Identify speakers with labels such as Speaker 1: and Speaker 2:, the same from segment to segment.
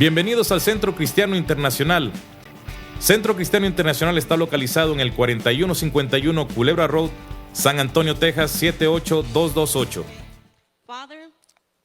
Speaker 1: Bienvenidos al Centro Cristiano Internacional. Centro Cristiano Internacional está localizado en el 4151 Culebra Road, San Antonio, Texas 78228.
Speaker 2: Father,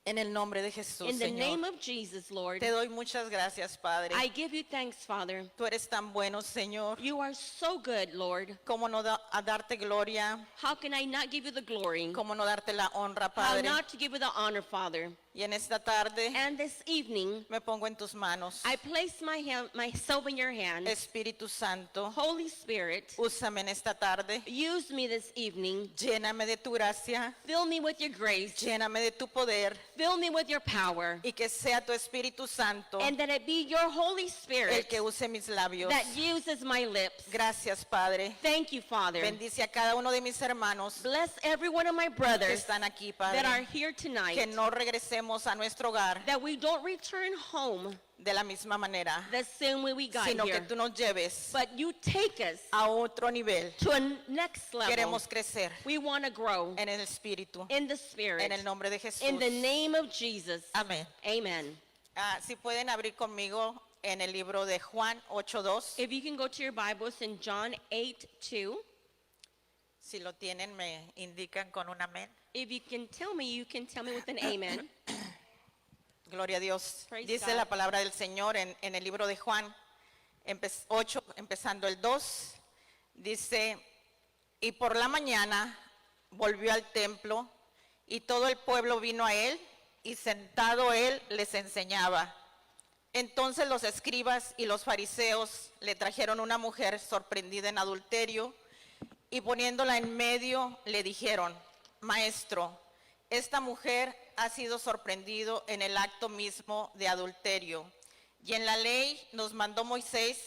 Speaker 3: En el nombre de Jesús,
Speaker 2: in the
Speaker 3: Señor,
Speaker 2: name of Jesus, Lord,
Speaker 3: te doy muchas gracias, Padre.
Speaker 2: I give you thanks, Father.
Speaker 3: Tú eres tan bueno, Señor.
Speaker 2: You are so good, Lord.
Speaker 3: ¿Cómo no a darte gloria?
Speaker 2: How can I not give you the glory?
Speaker 3: ¿Cómo no darte la honra,
Speaker 2: How
Speaker 3: Padre?
Speaker 2: not to give you the honor, Father?
Speaker 3: Y en esta tarde
Speaker 2: And this evening,
Speaker 3: me pongo en tus manos.
Speaker 2: I place myself in your hands.
Speaker 3: Espíritu Santo,
Speaker 2: Holy Spirit,
Speaker 3: úsame en esta tarde.
Speaker 2: use me this evening.
Speaker 3: Lléname de tu gracia,
Speaker 2: Fill me with your grace.
Speaker 3: lléname de tu poder
Speaker 2: Fill me with your power.
Speaker 3: y que sea tu Espíritu Santo
Speaker 2: And that it be your Holy
Speaker 3: el
Speaker 2: Spirit
Speaker 3: que use mis labios.
Speaker 2: that uses my lips.
Speaker 3: Gracias, Padre.
Speaker 2: Thank you, Father.
Speaker 3: Bendice a cada uno de mis hermanos
Speaker 2: Bless every one of my
Speaker 3: que
Speaker 2: brothers
Speaker 3: están aquí,
Speaker 2: that are
Speaker 3: Padre.
Speaker 2: here tonight.
Speaker 3: Que no regresemos a nuestro hogar
Speaker 2: That we don't return home
Speaker 3: de la misma manera,
Speaker 2: the same way we got
Speaker 3: sino que
Speaker 2: here.
Speaker 3: tú nos lleves
Speaker 2: But you take us
Speaker 3: a otro nivel.
Speaker 2: to a next level.
Speaker 3: Queremos crecer
Speaker 2: We want to grow
Speaker 3: en el Espíritu,
Speaker 2: in the Spirit.
Speaker 3: en el nombre de Jesús.
Speaker 2: In the name of Jesus.
Speaker 3: Amén.
Speaker 2: Amen.
Speaker 3: Si pueden abrir conmigo en el libro de Juan 8:2.
Speaker 2: If you can go to your Bibles in John 8:2.
Speaker 3: Si lo tienen, me indican con un amén.
Speaker 2: If you can tell me, you can tell me with an amen.
Speaker 3: Gloria a Dios.
Speaker 2: Praise
Speaker 3: Dice
Speaker 2: God.
Speaker 3: la palabra del Señor en el libro de Juan 8, empezando el 2. Dice, y por la mañana volvió al templo y todo el pueblo vino a él y sentado él les enseñaba. Entonces los escribas y los fariseos le trajeron una mujer sorprendida en adulterio y poniéndola en medio le dijeron, Maestro, esta mujer ha sido sorprendido en el acto mismo de adulterio. Y en la ley nos mandó Moisés,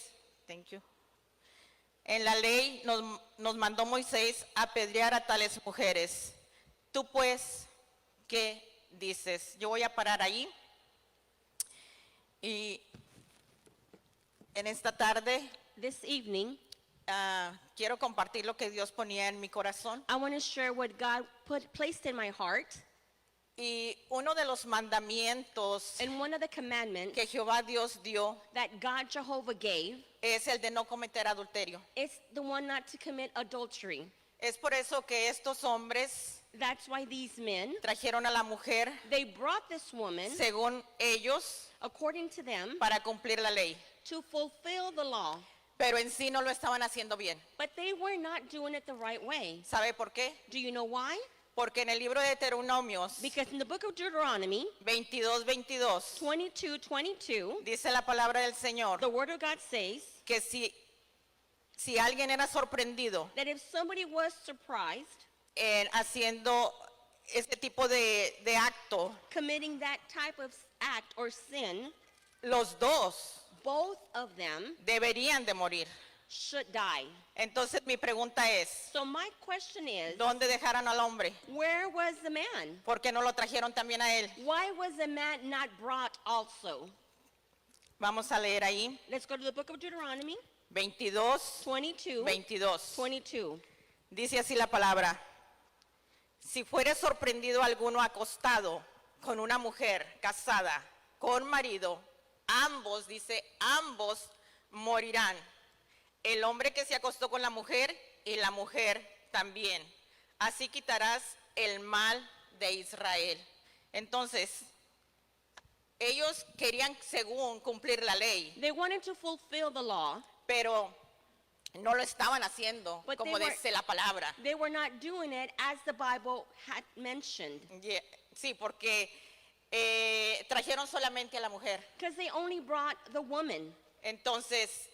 Speaker 3: en la ley nos mandó Moisés apedrear a tales mujeres. Tú pues, ¿qué dices? Yo voy a parar ahí. Y en esta tarde
Speaker 2: This evening,
Speaker 3: quiero compartir lo que Dios ponía en mi corazón.
Speaker 2: I want to share what God placed in my heart.
Speaker 3: Y uno de los mandamientos
Speaker 2: And one of the commandments
Speaker 3: que Jehová Dios dio
Speaker 2: that God Jehovah gave
Speaker 3: es el de no cometer adulterio.
Speaker 2: is the one not to commit adultery.
Speaker 3: Es por eso que estos hombres
Speaker 2: That's why these men,
Speaker 3: trajeron a la mujer,
Speaker 2: they brought this woman,
Speaker 3: según ellos,
Speaker 2: according to them,
Speaker 3: para cumplir la ley.
Speaker 2: to fulfill the law.
Speaker 3: Pero en sí no lo estaban haciendo bien.
Speaker 2: But they were not doing it the right way.
Speaker 3: ¿Sabe por qué?
Speaker 2: Do you know why?
Speaker 3: Porque en el libro de Deuteronomios
Speaker 2: Because in the book of Deuteronomy
Speaker 3: 22:22
Speaker 2: 22:22,
Speaker 3: dice la palabra del Señor
Speaker 2: the word of God says
Speaker 3: que si alguien era sorprendido
Speaker 2: that if somebody was surprised
Speaker 3: haciendo este tipo de acto,
Speaker 2: committing that type of act or sin,
Speaker 3: los dos
Speaker 2: both of them
Speaker 3: deberían de morir.
Speaker 2: should die.
Speaker 3: Entonces mi pregunta es,
Speaker 2: So my question is,
Speaker 3: ¿dónde dejaron al hombre?
Speaker 2: where was the man?
Speaker 3: ¿Por qué no lo trajeron también a él?
Speaker 2: Why was the man not brought also?
Speaker 3: Vamos a leer ahí,
Speaker 2: Let's go to the book of Deuteronomy
Speaker 3: 22,
Speaker 2: 22.
Speaker 3: 22.
Speaker 2: 22.
Speaker 3: Dice así la palabra, si fuere sorprendido alguno acostado con una mujer casada, con marido, ambos, dice, ambos morirán. El hombre que se acostó con la mujer y la mujer también. Así quitarás el mal de Israel. Entonces, ellos querían según cumplir la ley,
Speaker 2: They wanted to fulfill the law,
Speaker 3: pero no lo estaban haciendo
Speaker 2: But
Speaker 3: como
Speaker 2: they were-
Speaker 3: dice la palabra.
Speaker 2: they were not doing it as the Bible had mentioned.
Speaker 3: Sí, porque trajeron solamente a la mujer.
Speaker 2: Because they only brought the woman.
Speaker 3: Entonces,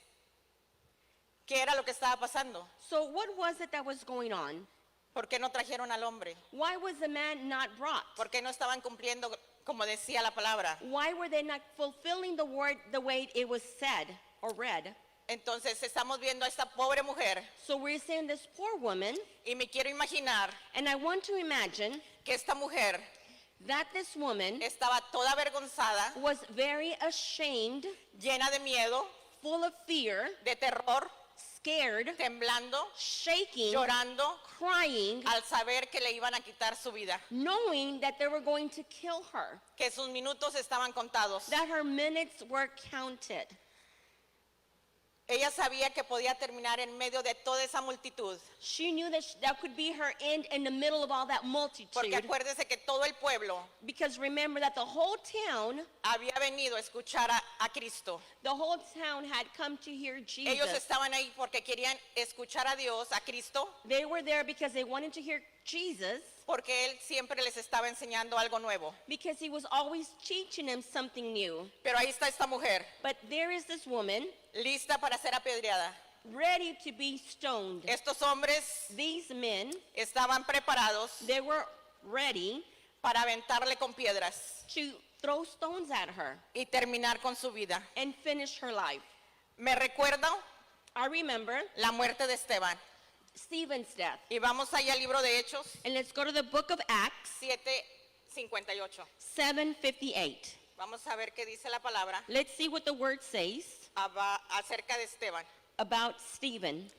Speaker 3: ¿qué era lo que estaba pasando?
Speaker 2: So what was it that was going on?
Speaker 3: ¿Por qué no trajeron al hombre?
Speaker 2: Why was the man not brought?
Speaker 3: ¿Por qué no estaban cumpliendo como decía la palabra?
Speaker 2: Why were they not fulfilling the word the way it was said or read?
Speaker 3: Entonces, estamos viendo a esta pobre mujer
Speaker 2: So we're saying this poor woman,
Speaker 3: y me quiero imaginar
Speaker 2: and I want to imagine
Speaker 3: que esta mujer
Speaker 2: that this woman
Speaker 3: estaba toda avergonzada,
Speaker 2: was very ashamed,
Speaker 3: llena de miedo,
Speaker 2: full of fear,
Speaker 3: de terror,
Speaker 2: scared,
Speaker 3: temblando,
Speaker 2: shaking,
Speaker 3: llorando,
Speaker 2: crying,
Speaker 3: al saber que le iban a quitar su vida,
Speaker 2: knowing that they were going to kill her,
Speaker 3: que sus minutos estaban contados.
Speaker 2: that her minutes were counted.
Speaker 3: Ella sabía que podía terminar en medio de toda esa multitud,
Speaker 2: She knew that that could be her end in the middle of all that
Speaker 3: porque
Speaker 2: multitude.
Speaker 3: acuérdese que todo el pueblo
Speaker 2: Because remember that the whole town
Speaker 3: venido a escuchar a Cristo.
Speaker 2: had come to hear
Speaker 3: Ellos
Speaker 2: Jesus.
Speaker 3: estaban ahí porque querían escuchar a Dios, a Cristo,
Speaker 2: They were there because they wanted to hear Jesus,
Speaker 3: porque Él siempre les estaba enseñando algo nuevo.
Speaker 2: because he was always teaching them something new.
Speaker 3: Pero ahí está esta mujer,
Speaker 2: But there is this woman
Speaker 3: lista para ser apedreada.
Speaker 2: ready to be stoned.
Speaker 3: Estos hombres
Speaker 2: These men,
Speaker 3: estaban preparados
Speaker 2: they were ready
Speaker 3: para aventarle con piedras
Speaker 2: to throw stones at her
Speaker 3: y terminar con su vida.
Speaker 2: and finish her life.
Speaker 3: Me recuerdo
Speaker 2: I remember
Speaker 3: la muerte de Esteban.
Speaker 2: Stephen's death.
Speaker 3: Y vamos allá al libro de Hechos
Speaker 2: And let's go to the book of Acts
Speaker 3: 7:58.
Speaker 2: 7:58.
Speaker 3: Vamos a ver qué dice la palabra
Speaker 2: Let's see what the word says
Speaker 3: acerca de Esteban.
Speaker 2: about Stephen.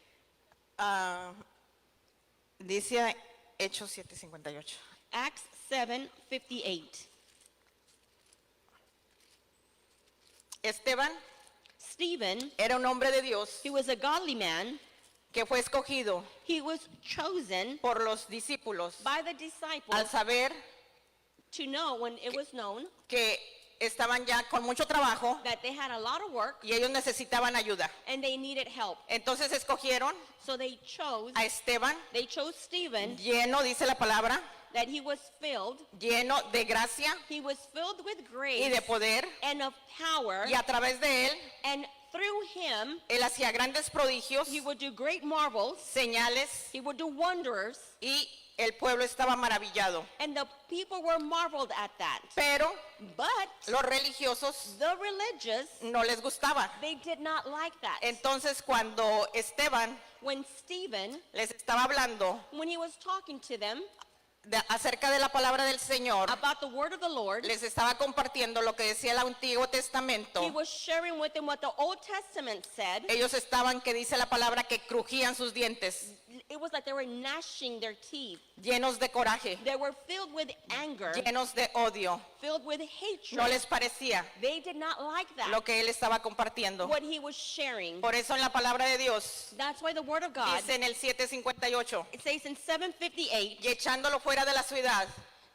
Speaker 3: Dice Hechos 7:58.
Speaker 2: Acts 7:58.
Speaker 3: Esteban
Speaker 2: Stephen,
Speaker 3: era un hombre de Dios
Speaker 2: he was a godly man.
Speaker 3: que fue escogido
Speaker 2: He was chosen
Speaker 3: por los discípulos
Speaker 2: by the
Speaker 3: al
Speaker 2: disciples
Speaker 3: saber
Speaker 2: to know, when it was known,
Speaker 3: que estaban ya con mucho trabajo
Speaker 2: that they had a lot of work
Speaker 3: y ellos necesitaban ayuda.
Speaker 2: and they needed help.
Speaker 3: Entonces escogieron
Speaker 2: So they chose Stephen,
Speaker 3: lleno, dice la palabra,
Speaker 2: that he was filled.
Speaker 3: lleno de gracia
Speaker 2: He was filled with
Speaker 3: y
Speaker 2: grace
Speaker 3: de poder,
Speaker 2: and of power.
Speaker 3: y a través de él,
Speaker 2: And through him,
Speaker 3: él hacía grandes prodigios,
Speaker 2: he would do great marvels.
Speaker 3: señales,
Speaker 2: He would do wonders.
Speaker 3: y el pueblo estaba maravillado.
Speaker 2: And the people were marveled at that.
Speaker 3: Pero
Speaker 2: But
Speaker 3: los religiosos
Speaker 2: the religious,
Speaker 3: no les gustaba.
Speaker 2: they did not like that.
Speaker 3: Entonces cuando Esteban
Speaker 2: When Stephen,
Speaker 3: les estaba hablando
Speaker 2: when he was talking to them
Speaker 3: acerca de la palabra del Señor,
Speaker 2: about the word of the Lord,
Speaker 3: les estaba compartiendo lo que decía el Antiguo Testamento.
Speaker 2: he was sharing with them what the Old Testament said.
Speaker 3: Ellos estaban, que dice la palabra, que crujían sus dientes,
Speaker 2: It was like they were gnashing their teeth.
Speaker 3: llenos de coraje,
Speaker 2: They were filled with anger,
Speaker 3: llenos de odio.
Speaker 2: filled with hatred.
Speaker 3: No les parecía
Speaker 2: They did not like that,
Speaker 3: lo que él estaba compartiendo.
Speaker 2: what he was sharing.
Speaker 3: Por eso en la palabra de Dios
Speaker 2: That's why the word of God,
Speaker 3: dice en el 7:58,
Speaker 2: it says in 7:58,
Speaker 3: y echándolo fuera de la ciudad,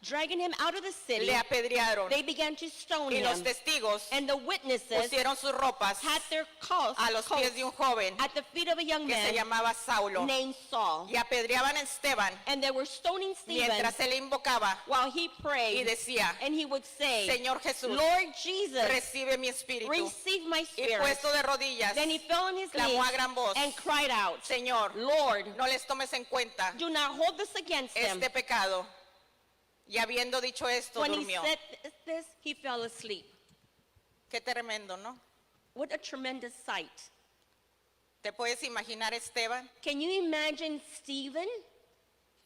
Speaker 2: dragging him out of the city,
Speaker 3: le apedrearon,
Speaker 2: they began to stone
Speaker 3: y los
Speaker 2: him.
Speaker 3: testigos
Speaker 2: And the witnesses
Speaker 3: pusieron sus ropas
Speaker 2: had their coats
Speaker 3: a los pies de un joven
Speaker 2: at the feet of a young
Speaker 3: que se
Speaker 2: man
Speaker 3: llamaba Saulo,
Speaker 2: named Saul.
Speaker 3: y apedreaban a Esteban
Speaker 2: And they were stoning Stephen
Speaker 3: mientras él invocaba
Speaker 2: while he
Speaker 3: y
Speaker 2: prayed.
Speaker 3: decía:
Speaker 2: And he would say,
Speaker 3: Señor Jesús,
Speaker 2: Lord Jesus,
Speaker 3: recibe mi espíritu.
Speaker 2: receive my
Speaker 3: Y
Speaker 2: spirit.
Speaker 3: puesto de rodillas,
Speaker 2: Then he fell on his
Speaker 3: clamó
Speaker 2: knees
Speaker 3: a gran voz:
Speaker 2: and cried out,
Speaker 3: Señor,
Speaker 2: Lord,
Speaker 3: no les tomes en cuenta
Speaker 2: do not hold this against them.
Speaker 3: este pecado. Y habiendo dicho esto,
Speaker 2: When he
Speaker 3: durmió.
Speaker 2: said this, he fell asleep.
Speaker 3: Qué tremendo, ¿no?
Speaker 2: What a tremendous sight.
Speaker 3: ¿Te puedes imaginar a Esteban,
Speaker 2: Can you imagine Stephen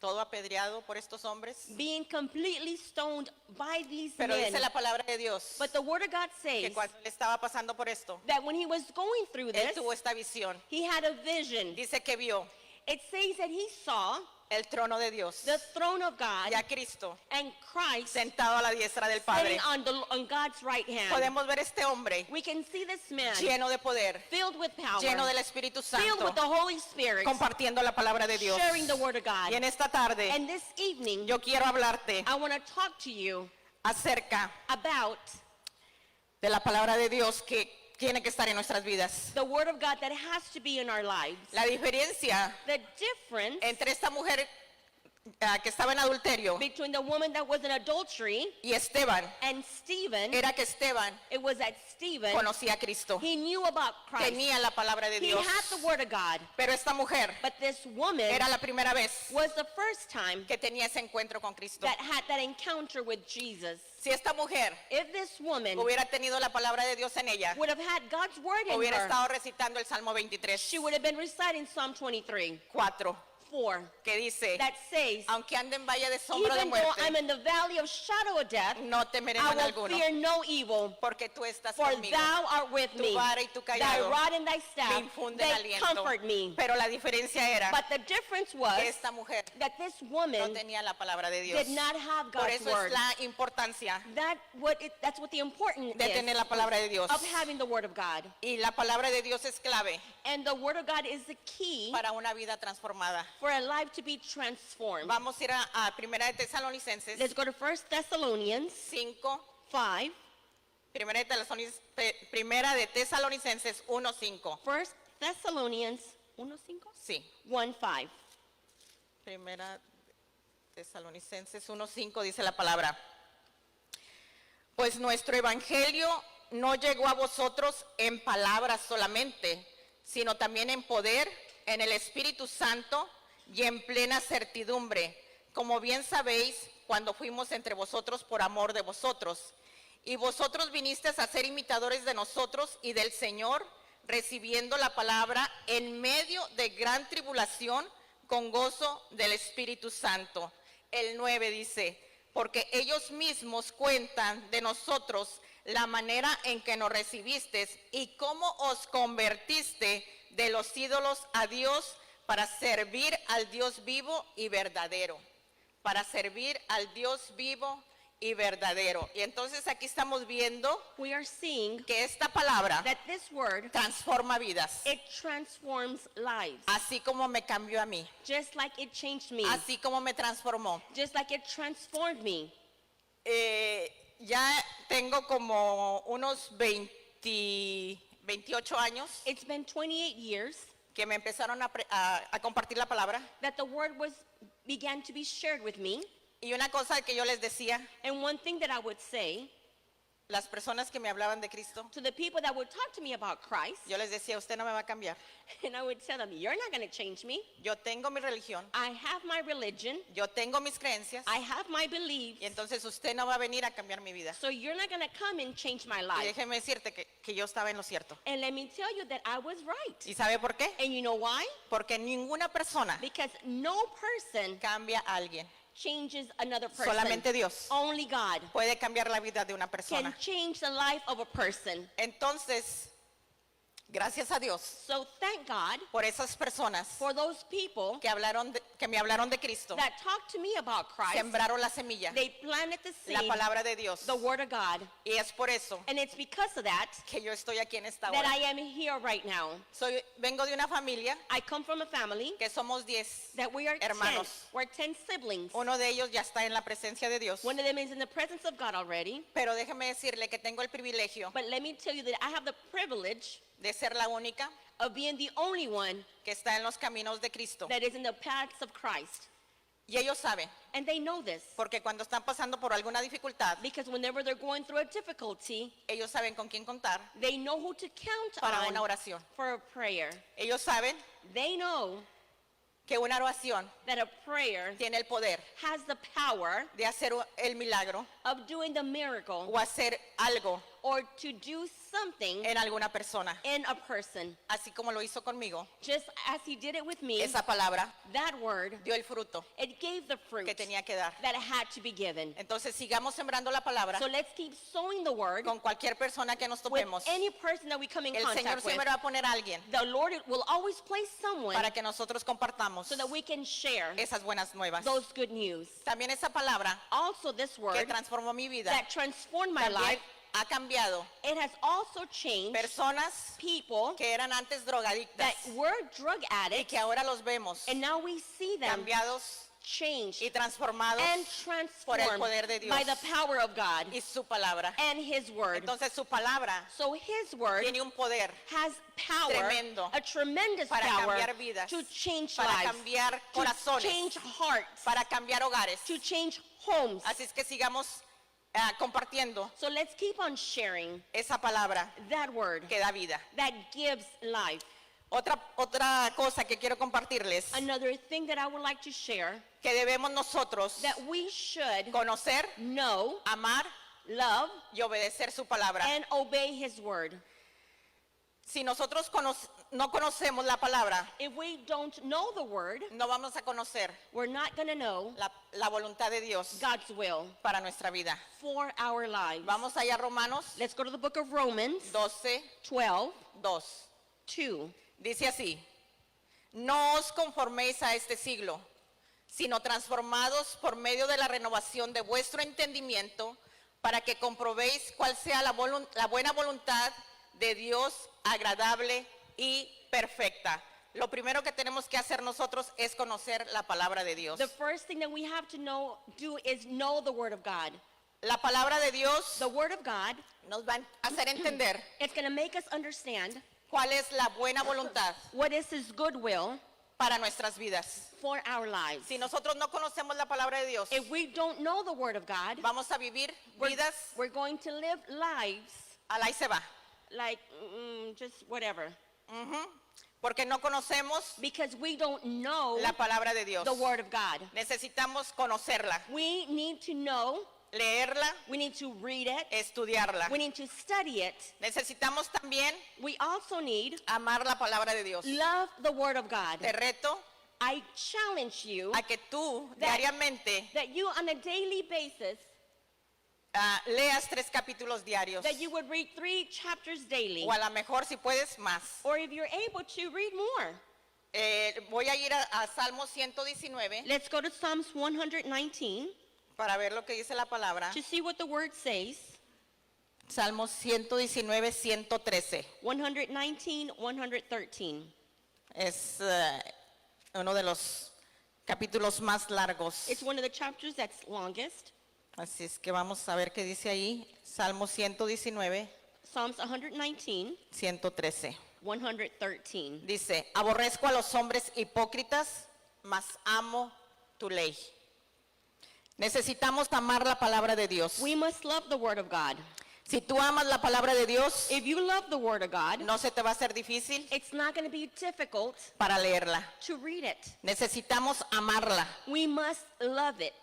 Speaker 3: todo apedreado por estos hombres?
Speaker 2: being completely stoned by these
Speaker 3: Pero
Speaker 2: men?
Speaker 3: dice la palabra de Dios
Speaker 2: But the word of God
Speaker 3: que
Speaker 2: says
Speaker 3: cuando él estaba pasando por esto,
Speaker 2: that when he was going through
Speaker 3: él
Speaker 2: this,
Speaker 3: tuvo esta visión.
Speaker 2: he had a vision.
Speaker 3: Dice que vio
Speaker 2: It says that he saw
Speaker 3: el trono de Dios
Speaker 2: the throne of God
Speaker 3: y a Cristo
Speaker 2: and Christ
Speaker 3: sentado a la diestra del Padre.
Speaker 2: sitting on God's right hand.
Speaker 3: Podemos ver este hombre
Speaker 2: We can see this man
Speaker 3: lleno de poder,
Speaker 2: filled with power,
Speaker 3: lleno del Espíritu
Speaker 2: filled
Speaker 3: Santo,
Speaker 2: with the Holy Spirit,
Speaker 3: compartiendo la palabra de Dios.
Speaker 2: sharing the word of God.
Speaker 3: Y en esta tarde
Speaker 2: And this evening,
Speaker 3: yo quiero hablarte
Speaker 2: I want to talk to you
Speaker 3: acerca
Speaker 2: about
Speaker 3: de la palabra de Dios que tiene que estar en nuestras vidas.
Speaker 2: the word of God that has to be in our lives.
Speaker 3: La diferencia
Speaker 2: The difference
Speaker 3: entre esta mujer que estaba en adulterio
Speaker 2: between the woman that was in adultery
Speaker 3: y Esteban
Speaker 2: and Stephen,
Speaker 3: era que Esteban
Speaker 2: it was that Stephen,
Speaker 3: conocía a Cristo,
Speaker 2: he knew about Christ.
Speaker 3: tenía la palabra de
Speaker 2: He
Speaker 3: Dios.
Speaker 2: had the word of God.
Speaker 3: Pero esta mujer
Speaker 2: But this woman
Speaker 3: era la primera vez
Speaker 2: was the first time
Speaker 3: que tenía ese encuentro con Cristo.
Speaker 2: that had that encounter with Jesus.
Speaker 3: Si esta mujer
Speaker 2: If this woman
Speaker 3: hubiera tenido la palabra de Dios en ella,
Speaker 2: would have had God's word in
Speaker 3: hubiera
Speaker 2: her,
Speaker 3: estado recitando el Salmo 23,
Speaker 2: she would have been reciting Psalm 23,
Speaker 3: 4.
Speaker 2: 4
Speaker 3: que dice,
Speaker 2: that says,
Speaker 3: aunque ande en valle de sombra de
Speaker 2: even though I'm
Speaker 3: muerte,
Speaker 2: in the valley of shadow of death,
Speaker 3: no temeré
Speaker 2: I
Speaker 3: mal
Speaker 2: will
Speaker 3: alguno,
Speaker 2: fear no evil,
Speaker 3: porque tú estás
Speaker 2: for
Speaker 3: conmigo.
Speaker 2: thou art with
Speaker 3: Tu
Speaker 2: me.
Speaker 3: vara y tu
Speaker 2: Thy
Speaker 3: callado
Speaker 2: rod and thy
Speaker 3: me
Speaker 2: staff,
Speaker 3: infunden
Speaker 2: they
Speaker 3: aliento.
Speaker 2: comfort me.
Speaker 3: Pero la diferencia era
Speaker 2: But the difference
Speaker 3: que
Speaker 2: was
Speaker 3: esta mujer
Speaker 2: that this
Speaker 3: no
Speaker 2: woman
Speaker 3: tenía la palabra de Dios.
Speaker 2: did not have
Speaker 3: Por
Speaker 2: God's
Speaker 3: eso
Speaker 2: word.
Speaker 3: es la importancia
Speaker 2: That's what the importance
Speaker 3: de tener la palabra de Dios.
Speaker 2: of having the word of God.
Speaker 3: Y la palabra de Dios es clave
Speaker 2: And the word of God is the key
Speaker 3: para una vida transformada.
Speaker 2: for a life to be transformed.
Speaker 3: Vamos a ir a Primera de Tesalonicenses
Speaker 2: Let's go to 1 Thessalonians
Speaker 3: 5,
Speaker 2: 5.
Speaker 3: Primera de Tesalonicenses 1:5.
Speaker 2: 1 Thessalonians 1:5?
Speaker 3: Sí,
Speaker 2: 1:5.
Speaker 3: Primera Tesalonicenses 1:5 dice la palabra. Pues nuestro evangelio no llegó a vosotros en palabras solamente, sino también en poder, en el Espíritu Santo y en plena certidumbre, como bien sabéis, cuando fuimos entre vosotros por amor de vosotros. Y vosotros vinisteis a ser imitadores de nosotros y del Señor, recibiendo la palabra en medio de gran tribulación, con gozo del Espíritu Santo. El 9 dice, porque ellos mismos cuentan de nosotros la manera en que nos recibisteis y cómo os convertiste de los ídolos a Dios para servir al Dios vivo y verdadero. Para servir al Dios vivo y verdadero. Y entonces aquí estamos viendo
Speaker 2: We are seeing
Speaker 3: que esta palabra
Speaker 2: that this word,
Speaker 3: transforma vidas.
Speaker 2: it transforms lives.
Speaker 3: Así como me cambió a mí.
Speaker 2: Just like it changed me.
Speaker 3: Así como me transformó.
Speaker 2: Just like it transformed me.
Speaker 3: Ya tengo como unos 28 años
Speaker 2: It's been 28 years
Speaker 3: que me empezaron a compartir la palabra.
Speaker 2: that the word began to be shared with me.
Speaker 3: Y una cosa que yo les decía,
Speaker 2: And one thing that I would say
Speaker 3: las personas que me hablaban de Cristo,
Speaker 2: to the people that would talk to me about Christ,
Speaker 3: yo les decía, usted no me va a cambiar.
Speaker 2: and I would tell them, you're not going to change me.
Speaker 3: Yo tengo mi religión,
Speaker 2: I have my religion.
Speaker 3: yo tengo mis creencias,
Speaker 2: I have my beliefs.
Speaker 3: y entonces usted no va a venir a cambiar mi vida.
Speaker 2: So you're not going to come and change my
Speaker 3: Y
Speaker 2: life.
Speaker 3: déjeme decirte que yo estaba en lo cierto.
Speaker 2: And let me tell you that I was right.
Speaker 3: ¿Y sabe por qué?
Speaker 2: And you know why?
Speaker 3: Porque ninguna persona
Speaker 2: Because no person
Speaker 3: cambia a alguien.
Speaker 2: changes another person.
Speaker 3: Solamente Dios
Speaker 2: Only God
Speaker 3: puede cambiar la vida de una
Speaker 2: can
Speaker 3: persona.
Speaker 2: change the life of a person.
Speaker 3: Entonces, gracias a Dios
Speaker 2: So thank God
Speaker 3: por esas personas
Speaker 2: for those people
Speaker 3: que me hablaron de Cristo,
Speaker 2: that talked to me about Christ.
Speaker 3: sembraron la semilla,
Speaker 2: They planted the
Speaker 3: la
Speaker 2: seed,
Speaker 3: palabra de Dios.
Speaker 2: the word of God.
Speaker 3: Y es por eso
Speaker 2: And it's because of that
Speaker 3: que yo estoy aquí en esta
Speaker 2: that
Speaker 3: hora.
Speaker 2: I am here right now.
Speaker 3: Vengo de una familia
Speaker 2: I come from a family
Speaker 3: que somos 10
Speaker 2: that we are 10.
Speaker 3: hermanos.
Speaker 2: We're 10 siblings.
Speaker 3: Uno de ellos ya está en la presencia de Dios.
Speaker 2: One of them is in the presence of God already.
Speaker 3: Pero déjeme decirle que tengo el privilegio
Speaker 2: But let me tell you that I have the privilege
Speaker 3: de ser la única
Speaker 2: of being the only one
Speaker 3: que está en los caminos de Cristo.
Speaker 2: that is in the paths of Christ.
Speaker 3: Y ellos saben,
Speaker 2: And they know this.
Speaker 3: porque cuando están pasando por alguna dificultad,
Speaker 2: Because whenever they're going through a difficulty,
Speaker 3: ellos saben con quién contar
Speaker 2: they know who to count
Speaker 3: para una
Speaker 2: on
Speaker 3: oración.
Speaker 2: for a prayer.
Speaker 3: Ellos saben
Speaker 2: They know
Speaker 3: que una oración
Speaker 2: that a prayer
Speaker 3: tiene el poder
Speaker 2: has the power
Speaker 3: de hacer el milagro
Speaker 2: of doing the miracle
Speaker 3: o hacer algo
Speaker 2: or to do something
Speaker 3: en alguna persona.
Speaker 2: in a person.
Speaker 3: Así como lo hizo conmigo,
Speaker 2: Just as he did it with me,
Speaker 3: esa palabra
Speaker 2: that word,
Speaker 3: dio el fruto
Speaker 2: it gave the fruit
Speaker 3: que tenía que dar.
Speaker 2: that had to be given.
Speaker 3: Entonces sigamos sembrando la palabra
Speaker 2: So let's keep sowing the word
Speaker 3: con cualquier persona que nos
Speaker 2: with
Speaker 3: topemos.
Speaker 2: any person that we come in
Speaker 3: El Señor
Speaker 2: contact with.
Speaker 3: siempre va a poner a alguien
Speaker 2: The Lord will always place someone
Speaker 3: para que nosotros compartamos
Speaker 2: so that we can share
Speaker 3: esas buenas nuevas.
Speaker 2: those good news.
Speaker 3: También esa palabra
Speaker 2: Also, this
Speaker 3: que
Speaker 2: word
Speaker 3: transformó mi vida
Speaker 2: that transformed my
Speaker 3: también
Speaker 2: life,
Speaker 3: ha cambiado
Speaker 2: it has also changed
Speaker 3: personas
Speaker 2: people
Speaker 3: que eran antes
Speaker 2: that
Speaker 3: drogadictas
Speaker 2: were drug
Speaker 3: y
Speaker 2: addicts,
Speaker 3: que ahora los vemos
Speaker 2: and now we see them
Speaker 3: cambiados
Speaker 2: changed
Speaker 3: y transformados
Speaker 2: and
Speaker 3: por el
Speaker 2: transformed
Speaker 3: poder de Dios
Speaker 2: by the power of God
Speaker 3: y su palabra.
Speaker 2: and His word.
Speaker 3: Entonces su palabra
Speaker 2: So His word
Speaker 3: tiene un poder
Speaker 2: has power,
Speaker 3: tremendo
Speaker 2: a tremendous
Speaker 3: para
Speaker 2: power
Speaker 3: cambiar vidas,
Speaker 2: to change
Speaker 3: para
Speaker 2: lives,
Speaker 3: cambiar
Speaker 2: to
Speaker 3: corazones,
Speaker 2: change hearts,
Speaker 3: para cambiar hogares.
Speaker 2: to change homes.
Speaker 3: Así es que sigamos compartiendo
Speaker 2: So let's keep on sharing
Speaker 3: esa palabra
Speaker 2: that word
Speaker 3: que da vida.
Speaker 2: that gives life.
Speaker 3: Otra cosa que quiero compartirles,
Speaker 2: Another thing that I would like to share,
Speaker 3: que debemos nosotros
Speaker 2: that we should
Speaker 3: conocer,
Speaker 2: know,
Speaker 3: amar
Speaker 2: love,
Speaker 3: y obedecer su palabra.
Speaker 2: and obey His word.
Speaker 3: Si nosotros no conocemos la palabra,
Speaker 2: If we don't know the word,
Speaker 3: no vamos a conocer
Speaker 2: we're not going to know
Speaker 3: la voluntad de Dios
Speaker 2: God's will
Speaker 3: para nuestra vida.
Speaker 2: for our lives.
Speaker 3: Vamos allá a Romanos
Speaker 2: Let's go to the book of Romans
Speaker 3: 12:2.
Speaker 2: 12:2.
Speaker 3: Dice así: no os conforméis a este siglo, sino transformados por medio de la renovación de vuestro entendimiento, para que comprobéis cuál sea la buena voluntad de Dios, agradable y perfecta. Lo primero que tenemos que hacer nosotros es conocer la palabra de Dios.
Speaker 2: The first thing that we have to do is know the word of God.
Speaker 3: La palabra de Dios
Speaker 2: The word of God,
Speaker 3: nos va a hacer entender
Speaker 2: it's going to make us understand
Speaker 3: cuál es la buena voluntad
Speaker 2: what is his good will
Speaker 3: para nuestras vidas.
Speaker 2: for our lives.
Speaker 3: Si nosotros no conocemos la palabra de Dios,
Speaker 2: If we don't know the word of God,
Speaker 3: vamos a vivir vidas
Speaker 2: we're going to live lives
Speaker 3: al ahí se va.
Speaker 2: like just whatever.
Speaker 3: Porque no conocemos
Speaker 2: Because we don't know
Speaker 3: la palabra de Dios.
Speaker 2: the word of God.
Speaker 3: Necesitamos conocerla,
Speaker 2: We need to know,
Speaker 3: leerla,
Speaker 2: we need to read it,
Speaker 3: estudiarla.
Speaker 2: we need to study it.
Speaker 3: Necesitamos también
Speaker 2: We also need
Speaker 3: amar la palabra de Dios.
Speaker 2: love the word of God.
Speaker 3: Te reto
Speaker 2: I challenge you
Speaker 3: a que tú
Speaker 2: That-
Speaker 3: diariamente
Speaker 2: that you on a daily basis,
Speaker 3: leas 3 capítulos diarios.
Speaker 2: that you would read 3 chapters daily.
Speaker 3: O a lo mejor si puedes más.
Speaker 2: Or if you're able to, read more.
Speaker 3: Voy a ir a Salmo 119
Speaker 2: Let's go to Psalms 119
Speaker 3: para ver lo que dice la palabra.
Speaker 2: to see what the word says.
Speaker 3: Salmo 119, 113.
Speaker 2: 119, 113.
Speaker 3: Es uno de los capítulos más largos.
Speaker 2: It's one of the chapters that's longest.
Speaker 3: Así es que vamos a ver qué dice ahí. Salmo 119,
Speaker 2: Psalms 119,
Speaker 3: 113.
Speaker 2: 113.
Speaker 3: Dice: aborrezco a los hombres hipócritas, mas amo tu ley. Necesitamos amar la palabra de Dios.
Speaker 2: We must love the word of God.
Speaker 3: Si tú amas la palabra de Dios,
Speaker 2: If you love the word of God,
Speaker 3: no se te va a hacer difícil
Speaker 2: it's not going to be difficult
Speaker 3: para leerla.
Speaker 2: to read it.
Speaker 3: Necesitamos amarla.
Speaker 2: We must love it.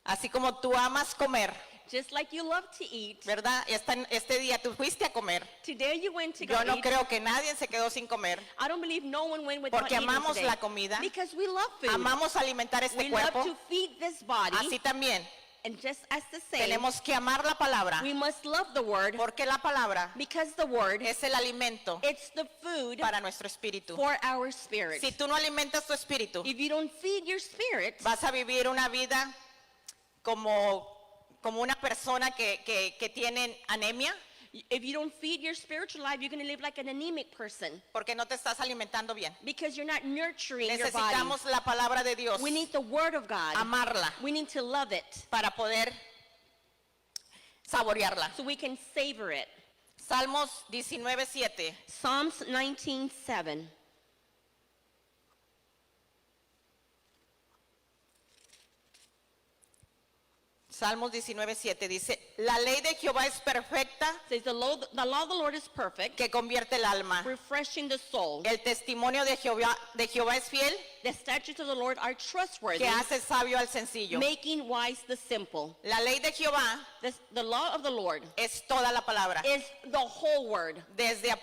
Speaker 3: Así como tú amas comer,
Speaker 2: Just like you love to eat.
Speaker 3: ¿verdad? Este día tú fuiste a comer.
Speaker 2: Today you went to go
Speaker 3: Yo no
Speaker 2: eat.
Speaker 3: creo que nadie se quedó sin comer.
Speaker 2: I don't believe no one went without
Speaker 3: Porque
Speaker 2: eating
Speaker 3: amamos
Speaker 2: today.
Speaker 3: la comida.
Speaker 2: Because we love food.
Speaker 3: Amamos alimentar este
Speaker 2: We love
Speaker 3: cuerpo.
Speaker 2: to feed this body.
Speaker 3: Así también
Speaker 2: And just as the same,
Speaker 3: tenemos que amar la palabra.
Speaker 2: we must love the word
Speaker 3: Porque la palabra
Speaker 2: because the word,
Speaker 3: es el alimento
Speaker 2: it's the food
Speaker 3: para nuestro espíritu.
Speaker 2: for our spirit.
Speaker 3: Si tú no alimentas tu espíritu,
Speaker 2: If you don't feed your spirit,
Speaker 3: vas a vivir una vida como una persona que tiene anemia,
Speaker 2: if you don't feed your spiritual life, you're going to live like an anemic person
Speaker 3: porque no te estás alimentando bien.
Speaker 2: because you're not nurturing your body.
Speaker 3: Necesitamos la palabra de Dios,
Speaker 2: We need the word of God.
Speaker 3: amarla
Speaker 2: We need to love it
Speaker 3: para poder saborearla.
Speaker 2: so we can savor it.
Speaker 3: Salmos 19:7.
Speaker 2: Psalms 19:7.
Speaker 3: Salmos 19:7 dice: la ley de Jehová es perfecta,
Speaker 2: Says the law of the Lord is perfect,
Speaker 3: que convierte el alma.
Speaker 2: refreshing the soul.
Speaker 3: El testimonio de Jehová es fiel,
Speaker 2: The statutes of the Lord are trustworthy,
Speaker 3: que hace sabio al sencillo.
Speaker 2: making wise the simple.
Speaker 3: La ley de Jehová
Speaker 2: The law of the Lord
Speaker 3: es toda la palabra,
Speaker 2: is the whole word,
Speaker 3: desde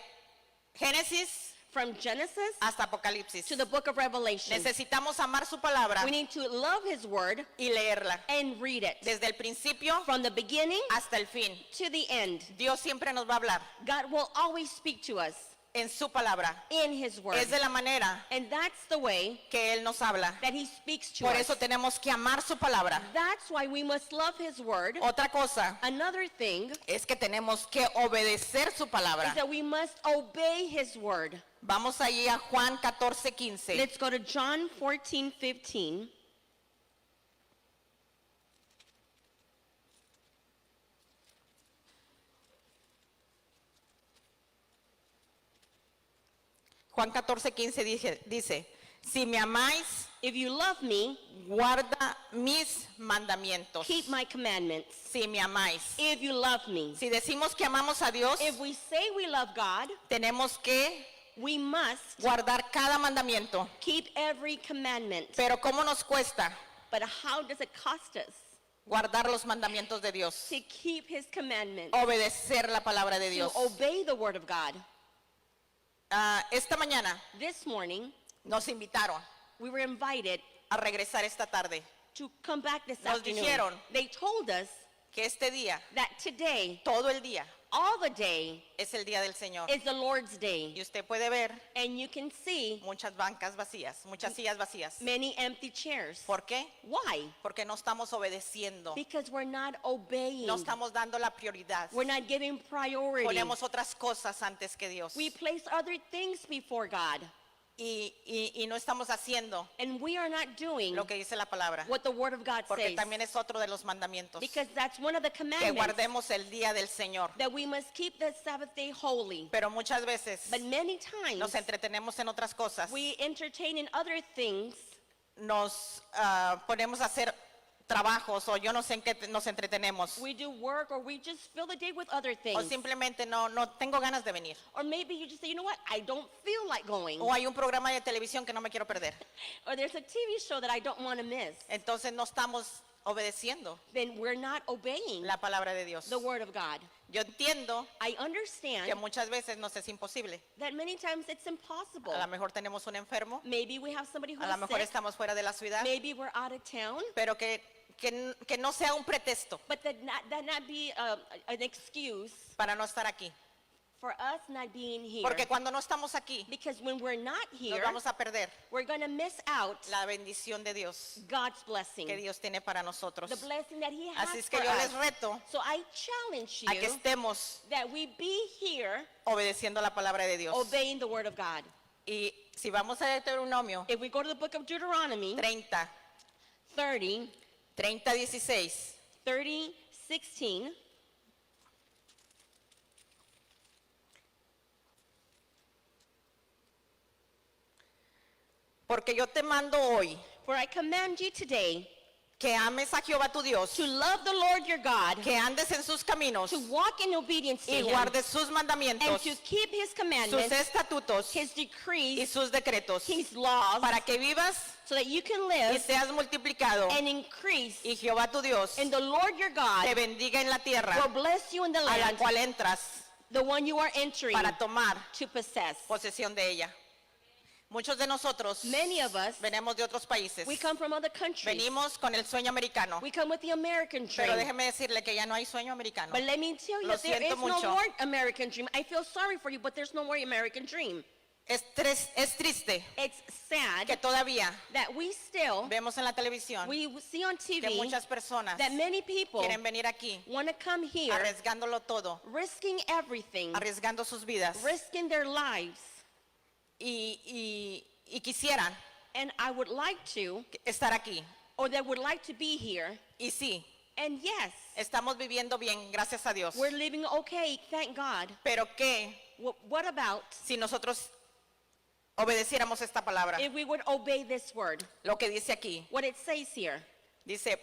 Speaker 3: Génesis
Speaker 2: from Genesis
Speaker 3: hasta Apocalipsis.
Speaker 2: to the book of Revelation.
Speaker 3: Necesitamos amar su palabra
Speaker 2: We need to love his word
Speaker 3: y leerla
Speaker 2: and read it
Speaker 3: desde el principio
Speaker 2: from the beginning
Speaker 3: hasta el fin.
Speaker 2: to the end.
Speaker 3: Dios siempre nos va a hablar
Speaker 2: God will always speak to us
Speaker 3: en su palabra.
Speaker 2: in his word.
Speaker 3: Es de la manera
Speaker 2: And that's the way
Speaker 3: que Él nos habla.
Speaker 2: that he speaks to
Speaker 3: Por
Speaker 2: us.
Speaker 3: eso tenemos que amar su palabra.
Speaker 2: That's why we must love his word.
Speaker 3: Otra cosa
Speaker 2: Another thing
Speaker 3: es que tenemos que obedecer su palabra.
Speaker 2: is that we must obey his word.
Speaker 3: Vamos allí a Juan 14:15.
Speaker 2: Let's go to John 14:15.
Speaker 3: Juan 14:15 dice: si me amáis,
Speaker 2: If you love me,
Speaker 3: guarda mis mandamientos.
Speaker 2: keep my commandments.
Speaker 3: Si me amáis.
Speaker 2: If you love me.
Speaker 3: Si decimos que amamos a Dios,
Speaker 2: If we say we love God,
Speaker 3: tenemos que
Speaker 2: we must
Speaker 3: guardar cada mandamiento.
Speaker 2: keep every commandment.
Speaker 3: Pero ¿cómo nos cuesta
Speaker 2: But how does it cost us
Speaker 3: guardar los mandamientos de Dios?
Speaker 2: to keep his commandments,
Speaker 3: Obedecer la palabra de
Speaker 2: to
Speaker 3: Dios.
Speaker 2: obey the word of God?
Speaker 3: Esta mañana
Speaker 2: This morning,
Speaker 3: nos invitaron
Speaker 2: we were invited
Speaker 3: a regresar esta tarde,
Speaker 2: to come back this
Speaker 3: Nos
Speaker 2: afternoon.
Speaker 3: dijeron
Speaker 2: They told us
Speaker 3: que este día,
Speaker 2: that today,
Speaker 3: todo el día,
Speaker 2: all the day,
Speaker 3: es el día del Señor.
Speaker 2: is the Lord's day.
Speaker 3: Y usted puede ver
Speaker 2: And you can see
Speaker 3: muchas bancas vacías, muchas sillas vacías.
Speaker 2: many empty chairs.
Speaker 3: ¿Por qué?
Speaker 2: Why?
Speaker 3: Porque no estamos obedeciendo,
Speaker 2: Because we're not obeying.
Speaker 3: no estamos dando la prioridad.
Speaker 2: We're not giving priority.
Speaker 3: Ponemos otras cosas antes que Dios.
Speaker 2: We place other things before God.
Speaker 3: Y no estamos haciendo
Speaker 2: And we are not doing
Speaker 3: lo que dice la palabra.
Speaker 2: what the Word of God
Speaker 3: Porque
Speaker 2: says.
Speaker 3: también es otro de los mandamientos.
Speaker 2: Because that's one of the
Speaker 3: Que
Speaker 2: commandments.
Speaker 3: guardemos el día del Señor.
Speaker 2: That we must keep the Sabbath day holy.
Speaker 3: Pero muchas veces
Speaker 2: But many times
Speaker 3: nos entretenemos en otras cosas.
Speaker 2: we entertain in other things.
Speaker 3: Nos ponemos a hacer trabajos o yo no sé en qué nos entretenemos.
Speaker 2: We do work, or we just fill the day with other
Speaker 3: O
Speaker 2: things.
Speaker 3: simplemente no tengo ganas de venir.
Speaker 2: Or maybe you just say, you know what, I don't feel like going.
Speaker 3: O hay un programa de televisión que no me quiero perder.
Speaker 2: Or there's a TV show that I don't want to miss.
Speaker 3: Entonces no estamos obedeciendo
Speaker 2: Then we're not obeying
Speaker 3: la palabra de Dios.
Speaker 2: the Word of God.
Speaker 3: Yo entiendo
Speaker 2: I understand
Speaker 3: que muchas veces nos es imposible.
Speaker 2: that many times it's impossible.
Speaker 3: A lo mejor tenemos un enfermo,
Speaker 2: Maybe we have somebody who
Speaker 3: a lo
Speaker 2: is
Speaker 3: mejor
Speaker 2: sick.
Speaker 3: estamos fuera de la ciudad,
Speaker 2: Maybe we're out of town.
Speaker 3: pero que no sea un pretexto
Speaker 2: But that not be an excuse
Speaker 3: para no estar aquí.
Speaker 2: for us not being here.
Speaker 3: Porque cuando no estamos aquí,
Speaker 2: Because when we're not
Speaker 3: nos
Speaker 2: here,
Speaker 3: vamos a perder
Speaker 2: we're going to miss out
Speaker 3: la bendición de Dios
Speaker 2: God's blessing.
Speaker 3: que Dios tiene para nosotros.
Speaker 2: The blessing that He has
Speaker 3: Así es que
Speaker 2: for
Speaker 3: yo
Speaker 2: us.
Speaker 3: les reto
Speaker 2: So I challenge
Speaker 3: a que
Speaker 2: you
Speaker 3: estemos
Speaker 2: that we be here
Speaker 3: obedeciendo la palabra de Dios.
Speaker 2: obeying the Word of God.
Speaker 3: Y si vamos a Deuteronomio
Speaker 2: If we go to the book of Deuteronomy
Speaker 3: 30,
Speaker 2: 30,
Speaker 3: 16,
Speaker 2: 16,
Speaker 3: porque yo te mando hoy
Speaker 2: for I command you today
Speaker 3: que ames a Jehová tu Dios,
Speaker 2: to love the Lord your God,
Speaker 3: que andes en sus caminos
Speaker 2: to walk in obedience to
Speaker 3: y
Speaker 2: Him,
Speaker 3: guardes sus
Speaker 2: and
Speaker 3: mandamientos,
Speaker 2: to keep His
Speaker 3: sus
Speaker 2: commandments,
Speaker 3: estatutos
Speaker 2: His
Speaker 3: y
Speaker 2: decrees,
Speaker 3: sus decretos,
Speaker 2: His laws,
Speaker 3: para que vivas
Speaker 2: so that you can
Speaker 3: y
Speaker 2: live
Speaker 3: seas multiplicado
Speaker 2: and increase,
Speaker 3: y Jehová tu Dios
Speaker 2: and the Lord your God
Speaker 3: te bendiga en la tierra
Speaker 2: will bless you in the
Speaker 3: a la
Speaker 2: land,
Speaker 3: cual entras
Speaker 2: the one you are entering
Speaker 3: para tomar
Speaker 2: to possess.
Speaker 3: posesión de ella. Muchos de nosotros
Speaker 2: Many of us,
Speaker 3: venimos de otros países.
Speaker 2: we come from other countries.
Speaker 3: Venimos con el sueño americano.
Speaker 2: We come with the American dream.
Speaker 3: Pero déjeme decirle que ya no hay sueño americano.
Speaker 2: But let me tell you,
Speaker 3: Lo
Speaker 2: there
Speaker 3: siento
Speaker 2: is no
Speaker 3: mucho.
Speaker 2: more American dream. I feel sorry for you, but there's no more American dream.
Speaker 3: Es triste
Speaker 2: It's sad
Speaker 3: que todavía
Speaker 2: that we still,
Speaker 3: vemos en la televisión
Speaker 2: we see on
Speaker 3: que
Speaker 2: TV
Speaker 3: muchas personas
Speaker 2: that many people
Speaker 3: quieren venir aquí
Speaker 2: want to come here
Speaker 3: arriesgándolo todo,
Speaker 2: risking everything,
Speaker 3: arriesgando sus vidas
Speaker 2: risking their lives.
Speaker 3: y quisieran
Speaker 2: And I would like to,
Speaker 3: estar aquí.
Speaker 2: or they would like to be here.
Speaker 3: Y sí,
Speaker 2: And yes,
Speaker 3: estamos viviendo bien, gracias a Dios.
Speaker 2: we're living okay, thank God.
Speaker 3: Pero ¿qué
Speaker 2: What about
Speaker 3: si nosotros obedeciéramos esta palabra?
Speaker 2: if we would obey this word?
Speaker 3: Lo que dice aquí,
Speaker 2: What it says here.
Speaker 3: dice,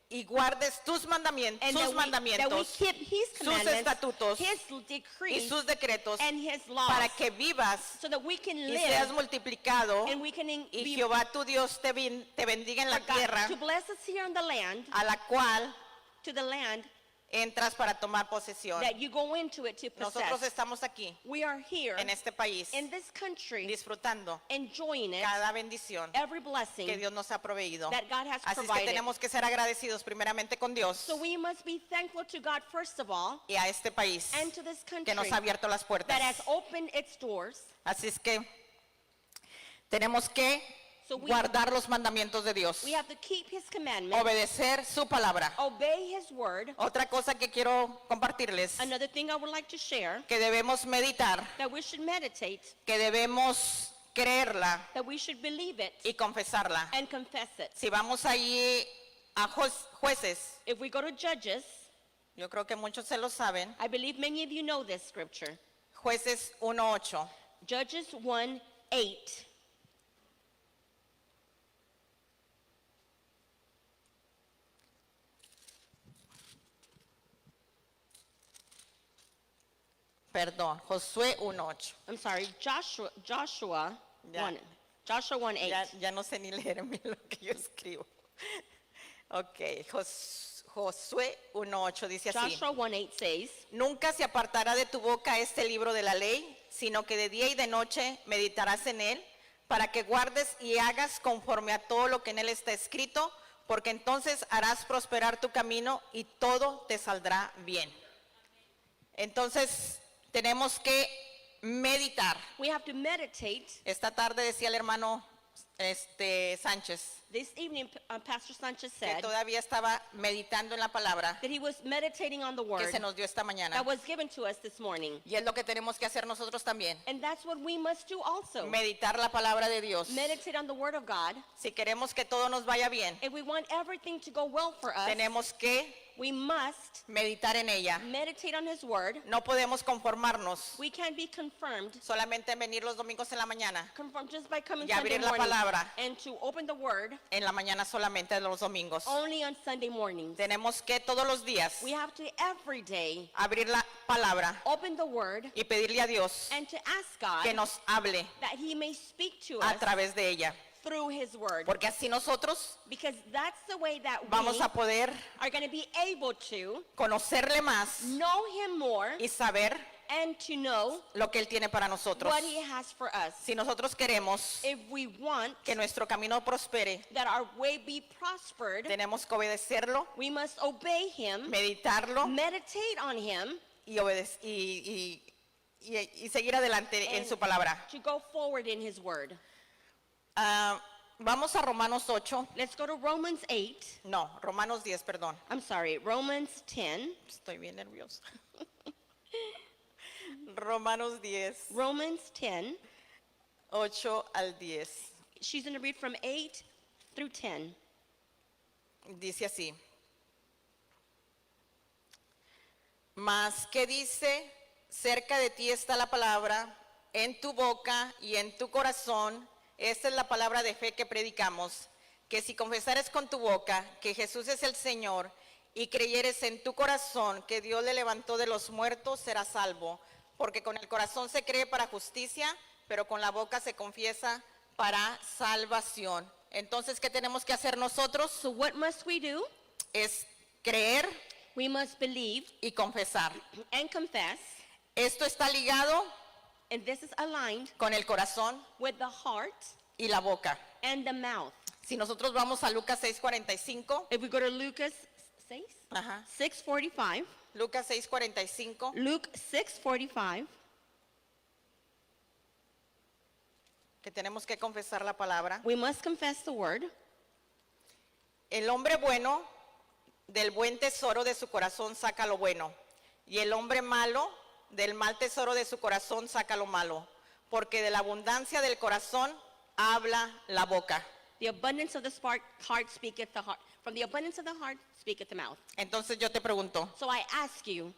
Speaker 3: y guardes tus mandamientos,
Speaker 2: And
Speaker 3: sus
Speaker 2: that we
Speaker 3: mandamientos
Speaker 2: keep His
Speaker 3: sus
Speaker 2: commandments,
Speaker 3: estatutos
Speaker 2: His
Speaker 3: y
Speaker 2: decrees,
Speaker 3: sus decretos
Speaker 2: and His laws,
Speaker 3: para que vivas
Speaker 2: so that we can
Speaker 3: y seas
Speaker 2: live
Speaker 3: multiplicado
Speaker 2: and we can
Speaker 3: y
Speaker 2: be
Speaker 3: Jehová tu Dios te bendiga en la
Speaker 2: for God
Speaker 3: tierra
Speaker 2: to bless us here on the land,
Speaker 3: a la cual
Speaker 2: to the land
Speaker 3: entras para tomar posesión.
Speaker 2: that you go into it to
Speaker 3: Nosotros
Speaker 2: possess.
Speaker 3: estamos aquí
Speaker 2: We are here
Speaker 3: en este país
Speaker 2: in this country
Speaker 3: disfrutando
Speaker 2: enjoying it,
Speaker 3: cada bendición
Speaker 2: every blessing
Speaker 3: que Dios nos ha proveído.
Speaker 2: that God has
Speaker 3: Así es que
Speaker 2: provided.
Speaker 3: tenemos que ser agradecidos primeramente con Dios
Speaker 2: So we must be thankful to God first of all,
Speaker 3: y a este país
Speaker 2: and to this country
Speaker 3: que nos ha abierto las puertas.
Speaker 2: that has opened its doors.
Speaker 3: Así es que tenemos que
Speaker 2: So we-
Speaker 3: guardar los mandamientos de Dios,
Speaker 2: We have to keep His commandments,
Speaker 3: obedecer su palabra.
Speaker 2: obey His word.
Speaker 3: Otra cosa que quiero compartirles,
Speaker 2: Another thing I would like to share,
Speaker 3: que debemos meditar,
Speaker 2: that we should meditate,
Speaker 3: que debemos creerla
Speaker 2: that we should believe it
Speaker 3: y confesarla.
Speaker 2: and confess it.
Speaker 3: Si vamos allí a Jueces,
Speaker 2: If we go to Judges,
Speaker 3: yo creo que muchos se lo saben,
Speaker 2: I believe many of you know this scripture.
Speaker 3: Jueces 1:8.
Speaker 2: Judges 1:8.
Speaker 3: Perdón, Josué 1:8.
Speaker 2: I'm sorry, Joshua
Speaker 3: Ya.
Speaker 2: 1. Joshua 1:8.
Speaker 3: Ya no sé ni leerme lo que yo escribo. Ok, Josué 1:8 dice así.
Speaker 2: Joshua 1:8 says,
Speaker 3: Nunca se apartará de tu boca este libro de la ley, sino que de día y de noche meditarás en él, para que guardes y hagas conforme a todo lo que en él está escrito, porque entonces harás prosperar tu camino y todo te saldrá bien. Entonces, tenemos que meditar.
Speaker 2: We have to meditate.
Speaker 3: Esta tarde decía el hermano Sánchez
Speaker 2: This evening, Pastor Sanchez
Speaker 3: que
Speaker 2: said
Speaker 3: todavía estaba meditando en la palabra
Speaker 2: that he was meditating on the
Speaker 3: que
Speaker 2: word
Speaker 3: se nos dio esta mañana.
Speaker 2: that was given to us this morning.
Speaker 3: Y es lo que tenemos que hacer nosotros también.
Speaker 2: And that's what we must do also.
Speaker 3: Meditar la palabra de Dios.
Speaker 2: Meditate on the word of God.
Speaker 3: Si queremos que todo nos vaya bien,
Speaker 2: If we want everything to go well for us,
Speaker 3: tenemos que
Speaker 2: we must
Speaker 3: meditar en ella.
Speaker 2: meditate on his word.
Speaker 3: No podemos conformarnos
Speaker 2: We can't be confirmed
Speaker 3: solamente en venir los domingos en la mañana,
Speaker 2: just by coming
Speaker 3: Y
Speaker 2: Sunday
Speaker 3: abrir la
Speaker 2: morning
Speaker 3: palabra.
Speaker 2: and to open the word
Speaker 3: en la mañana solamente los domingos.
Speaker 2: only on Sunday mornings.
Speaker 3: Tenemos que todos los días
Speaker 2: We have to every day
Speaker 3: abrir la palabra
Speaker 2: open the word
Speaker 3: y pedirle a Dios
Speaker 2: and to ask God
Speaker 3: que nos hable
Speaker 2: that he may speak to
Speaker 3: a
Speaker 2: us
Speaker 3: través de ella.
Speaker 2: through his word.
Speaker 3: Porque así nosotros
Speaker 2: Because that's the way that
Speaker 3: vamos
Speaker 2: we
Speaker 3: a poder
Speaker 2: are going to be able to
Speaker 3: conocerle más
Speaker 2: know him more
Speaker 3: y saber
Speaker 2: and to know
Speaker 3: lo que Él tiene para nosotros.
Speaker 2: what he has for us.
Speaker 3: Si nosotros queremos
Speaker 2: If we want
Speaker 3: que nuestro camino prospere,
Speaker 2: that our way be prospered,
Speaker 3: tenemos que obedecerlo,
Speaker 2: we must obey him,
Speaker 3: meditarlo
Speaker 2: meditate on him,
Speaker 3: y, y seguir adelante en
Speaker 2: and
Speaker 3: su palabra.
Speaker 2: to go forward in his word.
Speaker 3: Vamos a Romanos 8.
Speaker 2: Let's go to Romans 8.
Speaker 3: No, Romanos 10, perdón.
Speaker 2: I'm sorry, Romans 10.
Speaker 3: Estoy bien nerviosa. Romanos 10,
Speaker 2: Romans 10.
Speaker 3: 8 al 10.
Speaker 2: She's going to read from 8 through 10.
Speaker 3: Dice así. Mas, ¿qué dice? Cerca de ti está la palabra, en tu boca y en tu corazón. Esta es la palabra de fe que predicamos, que si confesares con tu boca que Jesús es el Señor y creyeres en tu corazón que Dios le levantó de los muertos, serás salvo. Porque con el corazón se cree para justicia, pero con la boca se confiesa para salvación. Entonces, ¿qué tenemos que hacer nosotros?
Speaker 2: So what must we do?
Speaker 3: Es creer
Speaker 2: We must believe
Speaker 3: y confesar.
Speaker 2: and confess,
Speaker 3: Esto está ligado
Speaker 2: and this is aligned
Speaker 3: con el corazón
Speaker 2: with the heart
Speaker 3: y la boca.
Speaker 2: and the mouth.
Speaker 3: Si nosotros vamos a Lucas 6:45,
Speaker 2: If we go to Lucas 6,
Speaker 3: ajá,
Speaker 2: 6:45,
Speaker 3: Lucas 6:45,
Speaker 2: Luke 6:45,
Speaker 3: que tenemos que confesar la palabra.
Speaker 2: we must confess the word.
Speaker 3: El hombre bueno del buen tesoro de su corazón saca lo bueno, y el hombre malo del mal tesoro de su corazón saca lo malo, porque de la abundancia del corazón habla la boca.
Speaker 2: The abundance of the heart speaketh the heart. From the abundance of the heart speaketh the mouth.
Speaker 3: Entonces yo te pregunto,
Speaker 2: So I ask you,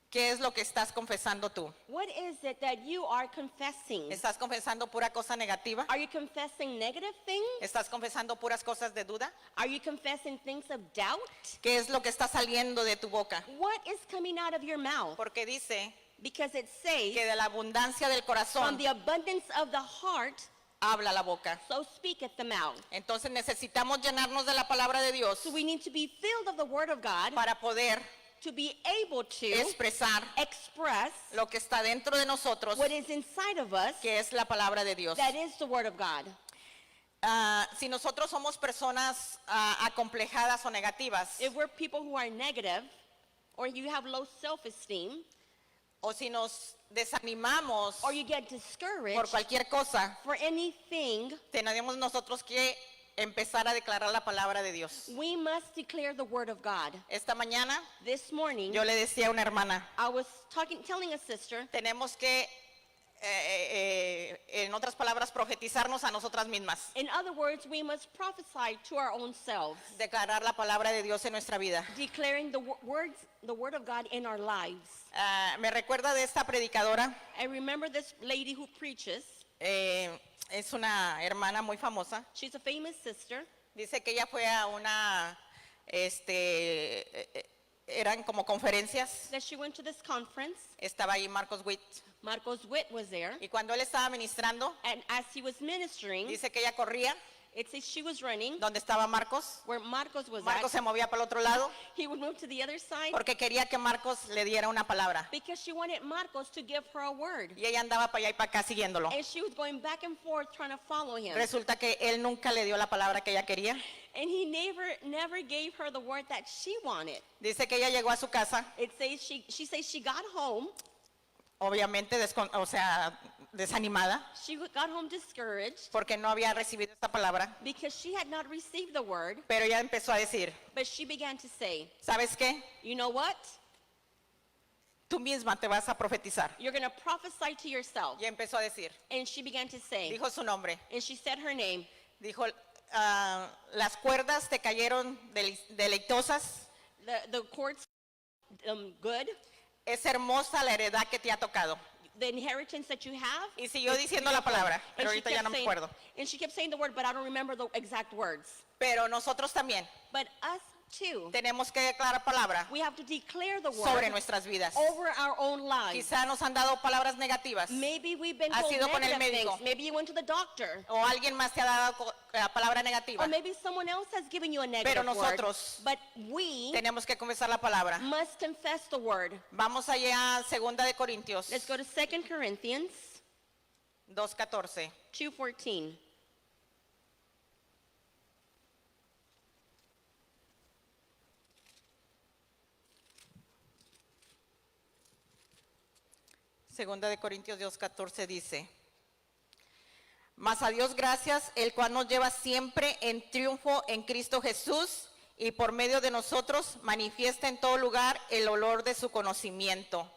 Speaker 3: ¿qué es lo que estás confesando tú?
Speaker 2: what is it that you are confessing?
Speaker 3: ¿Estás confesando pura cosa negativa?
Speaker 2: Are you confessing negative things?
Speaker 3: ¿Estás confesando puras cosas de duda?
Speaker 2: Are you confessing things of doubt?
Speaker 3: ¿Qué es lo que está saliendo de tu boca?
Speaker 2: What is coming out of your mouth?
Speaker 3: Porque dice
Speaker 2: Because it says,
Speaker 3: que de la abundancia del
Speaker 2: from
Speaker 3: corazón
Speaker 2: the abundance of the heart,
Speaker 3: habla la boca.
Speaker 2: so speaketh the mouth.
Speaker 3: Entonces necesitamos llenarnos de la palabra de Dios
Speaker 2: So we need to be filled of the word of God
Speaker 3: para poder
Speaker 2: to be able to
Speaker 3: expresar
Speaker 2: express
Speaker 3: lo que está dentro de nosotros,
Speaker 2: what is inside of us,
Speaker 3: que es la palabra de Dios.
Speaker 2: that is the word of God.
Speaker 3: Si nosotros somos personas acomplejadas o negativas,
Speaker 2: If we're people who are negative, or you have low self-esteem,
Speaker 3: o si nos desanimamos
Speaker 2: or you get discouraged
Speaker 3: por cualquier cosa,
Speaker 2: for anything,
Speaker 3: tenemos nosotros que empezar a declarar la palabra de Dios.
Speaker 2: we must declare the word of God.
Speaker 3: Esta mañana
Speaker 2: This morning,
Speaker 3: yo le decía a una hermana,
Speaker 2: I was telling a sister,
Speaker 3: tenemos que, en otras palabras, profetizarnos a nosotras mismas,
Speaker 2: in other words, we must prophesy to our own selves,
Speaker 3: declarar la palabra de Dios en nuestra vida.
Speaker 2: declaring the word of God in our lives.
Speaker 3: Me recuerda de esta predicadora,
Speaker 2: I remember this lady who preaches.
Speaker 3: es una hermana muy famosa.
Speaker 2: She's a famous sister.
Speaker 3: Dice que ella fue a una, eran como conferencias.
Speaker 2: That she went to this conference.
Speaker 3: Estaba ahí Marcos Witt.
Speaker 2: Marcos Witt was there.
Speaker 3: Y cuando él estaba ministrando,
Speaker 2: And as he was ministering,
Speaker 3: dice que ella corría
Speaker 2: It says she was running
Speaker 3: donde estaba Marcos.
Speaker 2: where Marcos was
Speaker 3: Marcos se
Speaker 2: at.
Speaker 3: movía para el otro lado
Speaker 2: He would move to the other side
Speaker 3: porque quería que Marcos le diera una palabra.
Speaker 2: because she wanted Marcos to give her a word.
Speaker 3: Y ella andaba para allá y para acá siguiéndolo.
Speaker 2: And she was going back and forth trying to follow him.
Speaker 3: Resulta que él nunca le dio la palabra que ella quería.
Speaker 2: And he never gave her the word that she wanted.
Speaker 3: Dice que ella llegó a su casa,
Speaker 2: It says she says she got home.
Speaker 3: obviamente desanimada,
Speaker 2: She got home discouraged
Speaker 3: porque no había recibido esta palabra.
Speaker 2: because she had not received the word.
Speaker 3: Pero ella empezó a decir,
Speaker 2: But she began to say,
Speaker 3: ¿sabes qué?
Speaker 2: you know what?
Speaker 3: Tú misma te vas a profetizar.
Speaker 2: You're going to prophesy to yourself.
Speaker 3: Y empezó a decir,
Speaker 2: And she began to say,
Speaker 3: dijo su nombre,
Speaker 2: and she said her name.
Speaker 3: dijo, las cuerdas te cayeron deleitosas,
Speaker 2: The courts, good.
Speaker 3: es hermosa la heredad que te ha tocado.
Speaker 2: The inheritance that you have.
Speaker 3: Y siguió
Speaker 2: is
Speaker 3: diciendo la
Speaker 2: beautiful.
Speaker 3: palabra,
Speaker 2: And
Speaker 3: pero
Speaker 2: she
Speaker 3: ahorita ya
Speaker 2: kept
Speaker 3: no me
Speaker 2: saying-
Speaker 3: acuerdo.
Speaker 2: And she kept saying the word, but I don't remember the exact words.
Speaker 3: Pero nosotros también
Speaker 2: But us too,
Speaker 3: tenemos que declarar palabra
Speaker 2: we have to declare the
Speaker 3: sobre
Speaker 2: word
Speaker 3: nuestras vidas.
Speaker 2: over our own lives.
Speaker 3: Quizá nos han dado palabras negativas
Speaker 2: Maybe we've been
Speaker 3: Has
Speaker 2: told
Speaker 3: ido con el
Speaker 2: negative
Speaker 3: médico.
Speaker 2: things. Maybe you went to the doctor.
Speaker 3: o alguien más te ha dado palabra negativa.
Speaker 2: Or maybe someone else has given you a negative
Speaker 3: Pero
Speaker 2: word.
Speaker 3: nosotros
Speaker 2: But we
Speaker 3: Tenemos que confesar la palabra.
Speaker 2: must confess the word.
Speaker 3: Vamos allá a 2 de Corintios
Speaker 2: Let's go to 2 Corinthians
Speaker 3: 2:14.
Speaker 2: 2:14.
Speaker 3: Segunda de Corintios 2:14 dice, mas a Dios gracias, el cual nos lleva siempre en triunfo en Cristo Jesús y por medio de nosotros manifiesta en todo lugar el olor de su conocimiento.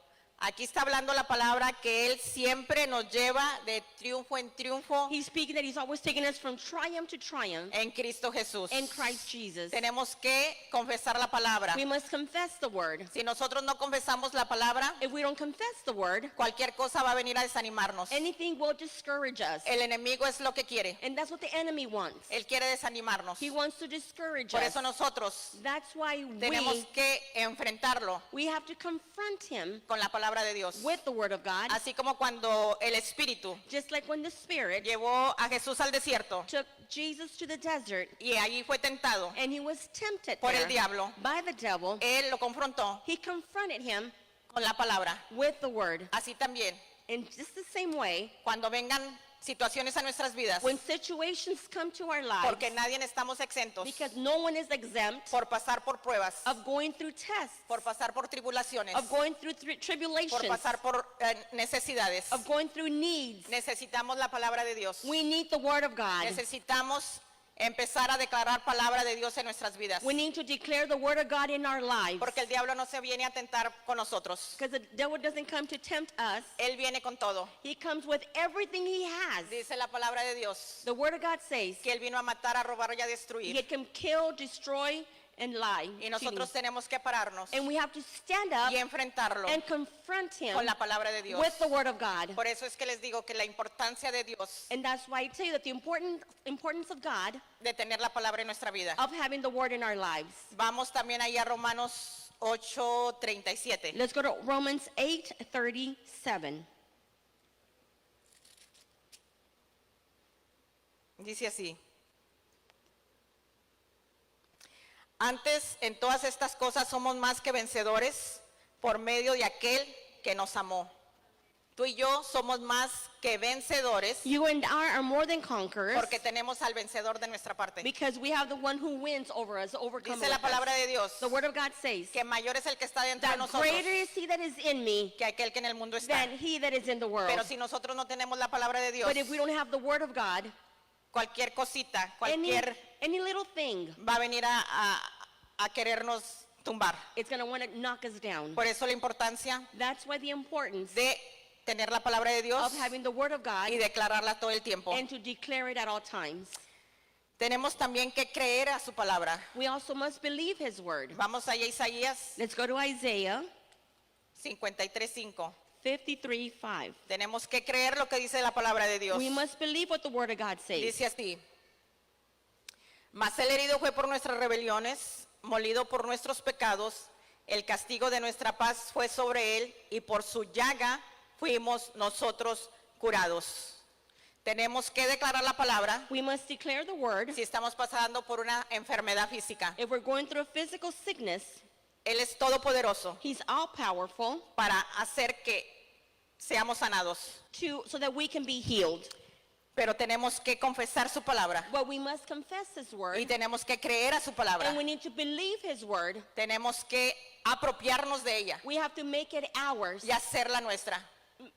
Speaker 3: Aquí está hablando la palabra que Él siempre nos lleva de triunfo en triunfo
Speaker 2: He's speaking that he's always taking us from triumph to triumph
Speaker 3: en Cristo Jesús.
Speaker 2: in Christ Jesus.
Speaker 3: Tenemos que confesar la palabra.
Speaker 2: We must confess the word.
Speaker 3: Si nosotros no confesamos la palabra,
Speaker 2: If we don't confess the word,
Speaker 3: cualquier cosa va a venir a desanimarnos.
Speaker 2: anything will discourage us.
Speaker 3: El enemigo es lo que quiere.
Speaker 2: And that's what the enemy wants.
Speaker 3: Él quiere desanimarnos.
Speaker 2: He wants to discourage
Speaker 3: Por
Speaker 2: us.
Speaker 3: eso nosotros
Speaker 2: That's why
Speaker 3: tenemos que enfrentarlo
Speaker 2: we have to confront him
Speaker 3: con la palabra de Dios.
Speaker 2: with the word of God.
Speaker 3: Así como cuando el Espíritu
Speaker 2: Just like when the Spirit
Speaker 3: llevó a Jesús al desierto
Speaker 2: took Jesus to the desert
Speaker 3: y allí fue tentado
Speaker 2: and he was tempted
Speaker 3: por el
Speaker 2: there
Speaker 3: diablo,
Speaker 2: by the devil,
Speaker 3: Él lo confrontó
Speaker 2: he confronted him
Speaker 3: con la palabra.
Speaker 2: with the word.
Speaker 3: Así también,
Speaker 2: In just the same way,
Speaker 3: cuando vengan situaciones a nuestras vidas,
Speaker 2: when situations come to our lives,
Speaker 3: porque nadie estamos exentos
Speaker 2: because no one is exempt
Speaker 3: por pasar por pruebas,
Speaker 2: of going through tests,
Speaker 3: por pasar por tribulaciones,
Speaker 2: of going through
Speaker 3: por
Speaker 2: tribulations,
Speaker 3: pasar por necesidades.
Speaker 2: of going through needs.
Speaker 3: Necesitamos la palabra de Dios.
Speaker 2: We need the word of God.
Speaker 3: Necesitamos empezar a declarar palabra de Dios en nuestras vidas.
Speaker 2: We need to declare the word of God in our lives.
Speaker 3: Porque el diablo no se viene a tentar con nosotros.
Speaker 2: Because the devil doesn't come to tempt us.
Speaker 3: Él viene con todo.
Speaker 2: He comes with everything he has.
Speaker 3: Dice la palabra de Dios
Speaker 2: The word of God says
Speaker 3: que él vino a matar, a robar y a
Speaker 2: he
Speaker 3: destruir.
Speaker 2: can kill, destroy, and lie.
Speaker 3: Y nosotros tenemos que pararnos
Speaker 2: And we have to stand up
Speaker 3: y enfrentarlo
Speaker 2: and confront him
Speaker 3: con la palabra de Dios.
Speaker 2: with the word of God.
Speaker 3: Por eso es que les digo que la importancia de Dios
Speaker 2: And that's why I tell you that the importance of God,
Speaker 3: de tener la palabra en nuestra vida.
Speaker 2: of having the word in our lives.
Speaker 3: Vamos también ahí a Romanos 8:37.
Speaker 2: Let's go to Romans 8:37.
Speaker 3: Dice así. Antes, en todas estas cosas somos más que vencedores por medio de aquel que nos amó. Tú y yo somos más que vencedores
Speaker 2: You and I are more than conquerors
Speaker 3: porque tenemos al vencedor de nuestra parte.
Speaker 2: because we have the one who wins over us, overcomes
Speaker 3: Dice la palabra de Dios
Speaker 2: The word of God says
Speaker 3: que mayor es el que está dentro de
Speaker 2: that
Speaker 3: nosotros
Speaker 2: greater is he that is in me
Speaker 3: que aquel que en el mundo está.
Speaker 2: than he that is in the world.
Speaker 3: Pero si nosotros no tenemos la palabra de Dios,
Speaker 2: But if we don't have the word of God,
Speaker 3: cualquier cosita,
Speaker 2: any
Speaker 3: cualquier
Speaker 2: little thing,
Speaker 3: va a venir a querernos tumbar.
Speaker 2: it's going to want to knock us down.
Speaker 3: Por eso la importancia
Speaker 2: That's why the importance
Speaker 3: de tener la palabra de Dios
Speaker 2: of having the word of God
Speaker 3: y declararla todo el tiempo.
Speaker 2: and to declare it at all times.
Speaker 3: Tenemos también que creer a su palabra.
Speaker 2: We also must believe his word.
Speaker 3: Vamos allá a Isaías
Speaker 2: Let's go to Isaiah
Speaker 3: 53:5.
Speaker 2: 53:5.
Speaker 3: Tenemos que creer lo que dice la palabra de Dios.
Speaker 2: We must believe what the word of God says.
Speaker 3: Dice así: mas el herido fue por nuestras rebeliones, molido por nuestros pecados, el castigo de nuestra paz fue sobre él y por su llaga fuimos nosotros curados. Tenemos que declarar la palabra
Speaker 2: We must declare the word.
Speaker 3: si estamos pasando por una enfermedad física.
Speaker 2: If we're going through a physical sickness,
Speaker 3: Él es todopoderoso
Speaker 2: he's all powerful
Speaker 3: para hacer que seamos sanados.
Speaker 2: so that we can be healed.
Speaker 3: Pero tenemos que confesar su palabra
Speaker 2: But we must confess his word,
Speaker 3: y tenemos que creer a su palabra.
Speaker 2: and we need to believe his word.
Speaker 3: Tenemos que apropiarnos de ella
Speaker 2: We have to make it ours.
Speaker 3: y hacerla nuestra.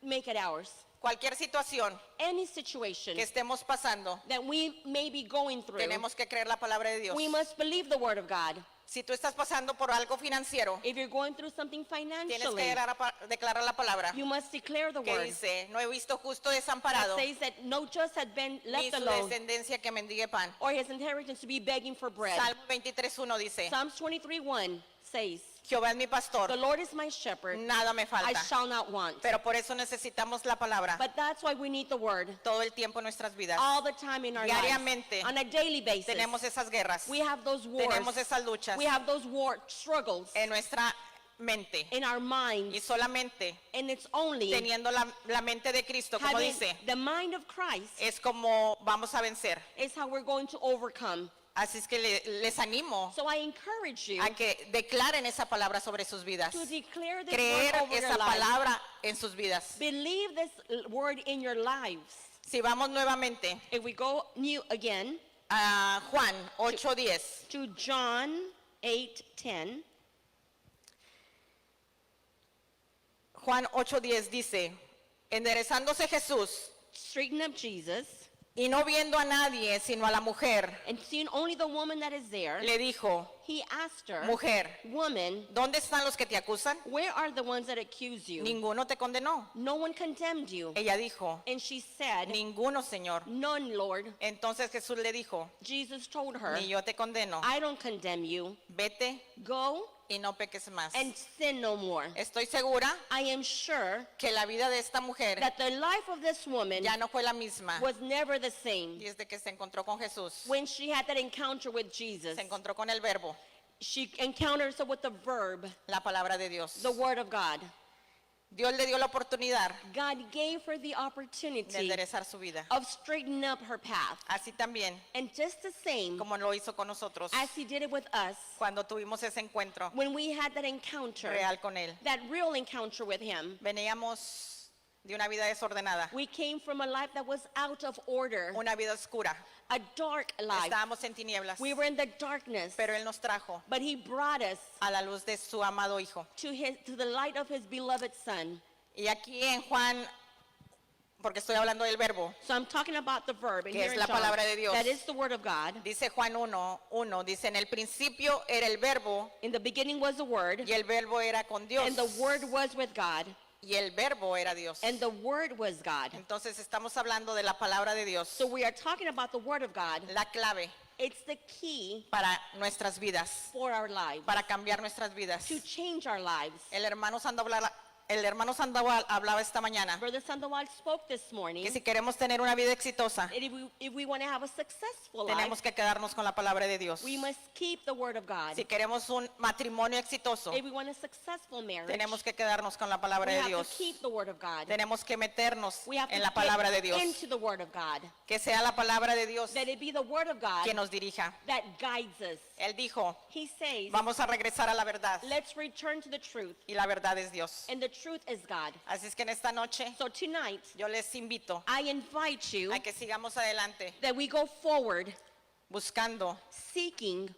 Speaker 2: Make it ours.
Speaker 3: Cualquier situación
Speaker 2: Any situation
Speaker 3: que estemos pasando,
Speaker 2: that we may be going through,
Speaker 3: tenemos que creer la palabra de Dios.
Speaker 2: we must believe the word of God.
Speaker 3: Si tú estás pasando por algo financiero,
Speaker 2: If you're going through something
Speaker 3: tienes
Speaker 2: financially,
Speaker 3: que declarar la palabra
Speaker 2: you must declare the
Speaker 3: que
Speaker 2: word.
Speaker 3: dice, no he visto justo
Speaker 2: That
Speaker 3: desamparado,
Speaker 2: says that no just had been
Speaker 3: ni
Speaker 2: left
Speaker 3: su
Speaker 2: alone,
Speaker 3: descendencia que mendigue pan.
Speaker 2: or his inheritance to be begging for bread.
Speaker 3: Salmo 23:1 dice,
Speaker 2: Psalms 23:1 says,
Speaker 3: Jehová es mi pastor,
Speaker 2: the Lord is my shepherd,
Speaker 3: nada me
Speaker 2: I
Speaker 3: falta.
Speaker 2: shall not want.
Speaker 3: Pero por eso necesitamos la palabra
Speaker 2: But that's why we need the word
Speaker 3: todo el tiempo en nuestras vidas.
Speaker 2: all the time in our lives.
Speaker 3: Diariamente
Speaker 2: On a daily basis.
Speaker 3: Tenemos esas guerras,
Speaker 2: We have those wars.
Speaker 3: tenemos esas luchas
Speaker 2: We have those war struggles
Speaker 3: en nuestra mente.
Speaker 2: in our
Speaker 3: Y
Speaker 2: minds.
Speaker 3: solamente
Speaker 2: And it's only
Speaker 3: teniendo la mente de Cristo, como
Speaker 2: having
Speaker 3: dice,
Speaker 2: the mind of Christ
Speaker 3: es como vamos a vencer.
Speaker 2: is how we're going to overcome.
Speaker 3: Así es que les animo
Speaker 2: So I encourage you
Speaker 3: a que declaren esa palabra sobre sus vidas.
Speaker 2: to declare this
Speaker 3: Creer
Speaker 2: word over
Speaker 3: esa
Speaker 2: your lives.
Speaker 3: palabra en sus vidas.
Speaker 2: Believe this word in your lives.
Speaker 3: Si vamos nuevamente
Speaker 2: If we go new again
Speaker 3: a Juan 8:10,
Speaker 2: to John 8:10,
Speaker 3: Juan 8:10 dice, enderezándose Jesús
Speaker 2: straighten up Jesus,
Speaker 3: y no viendo a nadie sino a la mujer,
Speaker 2: and seeing only the woman that is there,
Speaker 3: le dijo,
Speaker 2: he asked her,
Speaker 3: mujer,
Speaker 2: woman,
Speaker 3: ¿dónde están los que te acusan?
Speaker 2: where are the ones that accuse you?
Speaker 3: Ninguno te condenó.
Speaker 2: No one condemned you.
Speaker 3: Ella dijo,
Speaker 2: And she said,
Speaker 3: ninguno, Señor.
Speaker 2: none, Lord.
Speaker 3: Entonces Jesús le dijo,
Speaker 2: Jesus told her,
Speaker 3: ni yo te condeno.
Speaker 2: I don't condemn you.
Speaker 3: Vete
Speaker 2: Go
Speaker 3: y no peques más.
Speaker 2: and sin no more.
Speaker 3: Estoy segura
Speaker 2: I am sure
Speaker 3: que la vida de esta mujer
Speaker 2: that the life of this woman
Speaker 3: ya no fue la misma
Speaker 2: was never the same.
Speaker 3: desde que se encontró con Jesús.
Speaker 2: When she had that encounter with Jesus,
Speaker 3: Se encontró con el verbo,
Speaker 2: she encounters her with the verb,
Speaker 3: la palabra de Dios.
Speaker 2: the word of God.
Speaker 3: Dios le dio la oportunidad
Speaker 2: God gave her the
Speaker 3: de
Speaker 2: opportunity
Speaker 3: enderezar su vida.
Speaker 2: of straightening up her path.
Speaker 3: Así también
Speaker 2: And just the same
Speaker 3: como lo hizo con nosotros
Speaker 2: as he did it with us,
Speaker 3: cuando tuvimos ese encuentro
Speaker 2: when we had that encounter,
Speaker 3: real con Él.
Speaker 2: that real encounter with him,
Speaker 3: Veníamos de una vida desordenada,
Speaker 2: we came from a life that was out of order,
Speaker 3: una vida oscura.
Speaker 2: a dark life.
Speaker 3: Estábamos en tinieblas,
Speaker 2: We were in the darkness,
Speaker 3: pero Él nos trajo
Speaker 2: but he brought us
Speaker 3: a la luz de su amado Hijo.
Speaker 2: to the light of his beloved son.
Speaker 3: Y aquí en Juan, porque estoy hablando del verbo,
Speaker 2: So I'm talking about the verb, and
Speaker 3: Que
Speaker 2: here
Speaker 3: es
Speaker 2: in
Speaker 3: la
Speaker 2: John,
Speaker 3: palabra de Dios.
Speaker 2: that is the word of God.
Speaker 3: dice Juan 1:1, dice, en el principio era el verbo
Speaker 2: In the beginning was the word,
Speaker 3: y el verbo era con Dios
Speaker 2: and the word was with God,
Speaker 3: y el verbo era Dios.
Speaker 2: and the word was God.
Speaker 3: Entonces estamos hablando de la palabra de Dios,
Speaker 2: So we are talking about the word of God.
Speaker 3: la clave
Speaker 2: It's the key
Speaker 3: para nuestras vidas,
Speaker 2: for our lives,
Speaker 3: para cambiar nuestras vidas.
Speaker 2: to change our lives.
Speaker 3: El hermano Sandoval hablaba esta mañana
Speaker 2: Brother Sandoval spoke this morning.
Speaker 3: que si queremos tener una vida exitosa,
Speaker 2: that if we want to have a successful
Speaker 3: tenemos
Speaker 2: life,
Speaker 3: que quedarnos con la palabra de Dios.
Speaker 2: we must keep the word of God.
Speaker 3: Si queremos un matrimonio exitoso,
Speaker 2: If we want a successful marriage,
Speaker 3: tenemos que quedarnos con la
Speaker 2: we
Speaker 3: palabra de
Speaker 2: have to
Speaker 3: Dios.
Speaker 2: keep the word of God.
Speaker 3: Tenemos que meternos
Speaker 2: We have to
Speaker 3: en la palabra de
Speaker 2: get
Speaker 3: Dios.
Speaker 2: into the word of God.
Speaker 3: Que sea la palabra de Dios
Speaker 2: That it be the word of God
Speaker 3: que nos dirija.
Speaker 2: that guides us.
Speaker 3: Él dijo,
Speaker 2: He says,
Speaker 3: vamos a regresar a la verdad.
Speaker 2: let's return to the truth.
Speaker 3: Y la verdad es Dios.
Speaker 2: And the truth is God.
Speaker 3: Así es que en esta noche
Speaker 2: So tonight,
Speaker 3: yo les invito
Speaker 2: I invite you
Speaker 3: a que sigamos adelante
Speaker 2: that we go forward
Speaker 3: buscando
Speaker 2: seeking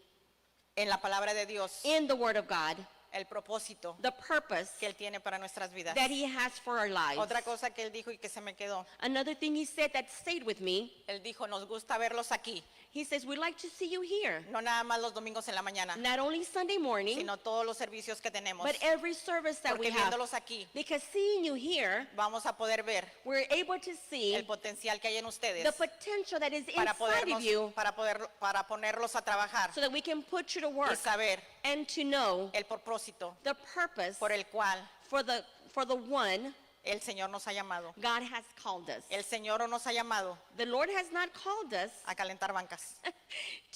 Speaker 3: en la palabra de Dios
Speaker 2: in the word of God
Speaker 3: el propósito
Speaker 2: the purpose
Speaker 3: que Él tiene para nuestras vidas.
Speaker 2: that he has for our lives.
Speaker 3: Otra cosa que Él dijo y que se me quedó,
Speaker 2: Another thing he said that stayed with me,
Speaker 3: Él dijo, nos gusta verlos aquí,
Speaker 2: he says, we'd like to see you here.
Speaker 3: no nada más los domingos en la mañana,
Speaker 2: Not only Sunday morning,
Speaker 3: sino todos los servicios que tenemos.
Speaker 2: but every service that we
Speaker 3: Porque
Speaker 2: have.
Speaker 3: viéndolos aquí,
Speaker 2: Because seeing you here,
Speaker 3: vamos a poder ver
Speaker 2: we're able to see
Speaker 3: el potencial que hay en ustedes
Speaker 2: the potential that is
Speaker 3: para,
Speaker 2: inside of you
Speaker 3: para ponerlos a trabajar
Speaker 2: so that we can put you to
Speaker 3: y
Speaker 2: work
Speaker 3: saber
Speaker 2: and to know
Speaker 3: el propósito
Speaker 2: the purpose
Speaker 3: por el cual
Speaker 2: for the one
Speaker 3: el Señor nos ha llamado.
Speaker 2: God has called us.
Speaker 3: El Señor no nos ha llamado
Speaker 2: The Lord has not called us
Speaker 3: a calentar bancas.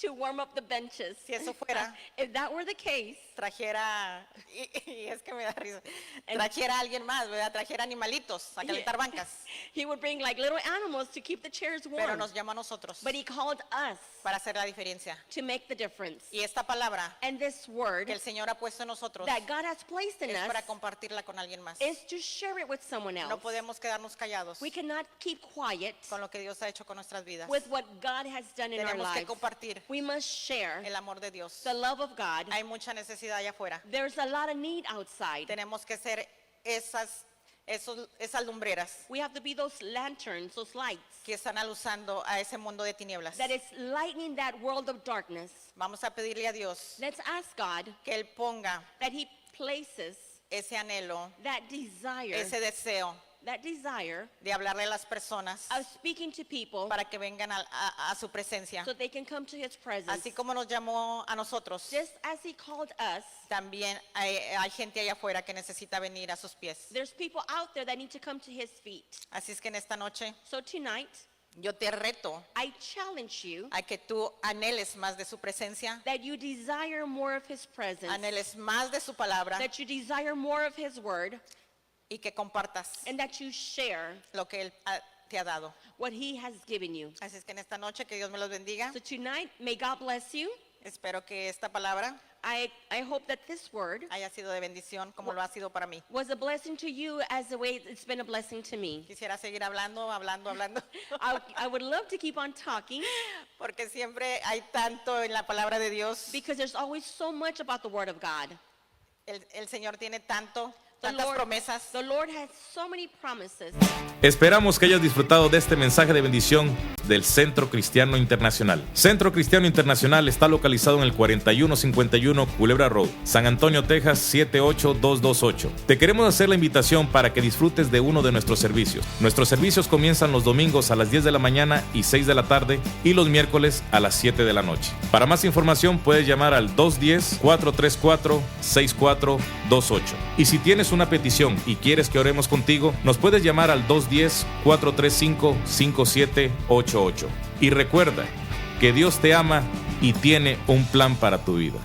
Speaker 2: to warm up the benches.
Speaker 3: Si eso fuera,
Speaker 2: If that were the case,
Speaker 3: trajera, y es que me da risa, trajera a alguien más, ¿verdad? Trajera animalitos a calentar bancas.
Speaker 2: he would bring like little animals to keep the chairs
Speaker 3: Pero
Speaker 2: warm.
Speaker 3: nos llamó a nosotros
Speaker 2: But he called us
Speaker 3: para hacer la diferencia.
Speaker 2: to make the difference.
Speaker 3: Y esta palabra
Speaker 2: And this word
Speaker 3: que el Señor ha puesto en nosotros
Speaker 2: that God has placed in
Speaker 3: es
Speaker 2: us
Speaker 3: para compartirla con alguien más.
Speaker 2: is to share it with someone else.
Speaker 3: No podemos quedarnos callados
Speaker 2: We cannot keep quiet
Speaker 3: con lo que Dios ha hecho con nuestras vidas.
Speaker 2: with what God has done in our
Speaker 3: Tenemos que
Speaker 2: lives.
Speaker 3: compartir
Speaker 2: We must share
Speaker 3: el amor de Dios.
Speaker 2: the love of God.
Speaker 3: Hay mucha necesidad allá afuera.
Speaker 2: There's a lot of need outside.
Speaker 3: Tenemos que ser esas lumbreras
Speaker 2: We have to be those lanterns, those lights
Speaker 3: que están alusando a ese mundo de tinieblas.
Speaker 2: that is lightening that world of darkness.
Speaker 3: Vamos a pedirle a Dios
Speaker 2: Let's ask God
Speaker 3: que Él ponga
Speaker 2: that he places
Speaker 3: ese anhelo,
Speaker 2: that desire,
Speaker 3: ese deseo de hablarle a las personas
Speaker 2: of speaking to people
Speaker 3: para que vengan a su presencia.
Speaker 2: so they can come to his presence.
Speaker 3: Así como nos llamó a nosotros,
Speaker 2: Just as he called us,
Speaker 3: también hay gente allá afuera que necesita venir a sus pies.
Speaker 2: there's people out there that need to come to his feet.
Speaker 3: Así es que en esta noche
Speaker 2: So tonight,
Speaker 3: yo te reto
Speaker 2: I challenge you
Speaker 3: a que tú anheles más de su presencia,
Speaker 2: that you desire more of his presence,
Speaker 3: anheles más de su palabra
Speaker 2: that you desire more of his word,
Speaker 3: y que compartas
Speaker 2: and that you share
Speaker 3: lo que Él te ha dado.
Speaker 2: what he has given you.
Speaker 3: Así es que en esta noche que Dios me los bendiga.
Speaker 2: So tonight, may God bless you.
Speaker 3: Espero que esta palabra
Speaker 2: I hope that this word
Speaker 3: haya sido de bendición como lo ha sido para mí.
Speaker 2: was a blessing to you as the way it's been a blessing to me.
Speaker 3: Quisiera seguir hablando,
Speaker 2: I would love to keep on talking
Speaker 3: porque siempre hay tanto en la palabra de Dios.
Speaker 2: because there's always so much about the word of God.
Speaker 3: El Señor tiene tantas promesas.
Speaker 2: The Lord has so many promises.
Speaker 1: Esperamos que hayas disfrutado de este mensaje de bendición del Centro Cristiano Internacional. Centro Cristiano Internacional está localizado en el 4151 Culebra Road, San Antonio, Texas 78228. Te queremos hacer la invitación para que disfrutes de uno de nuestros servicios. Nuestros servicios comienzan los domingos a las 10 de la mañana y 6 de la tarde y los miércoles a las 7 de la noche. Para más información puedes llamar al 210-434-6428. Y si tienes una petición y quieres que oremos contigo, nos puedes llamar al 210-435-5788. Y recuerda que Dios te ama y tiene un plan para tu vida.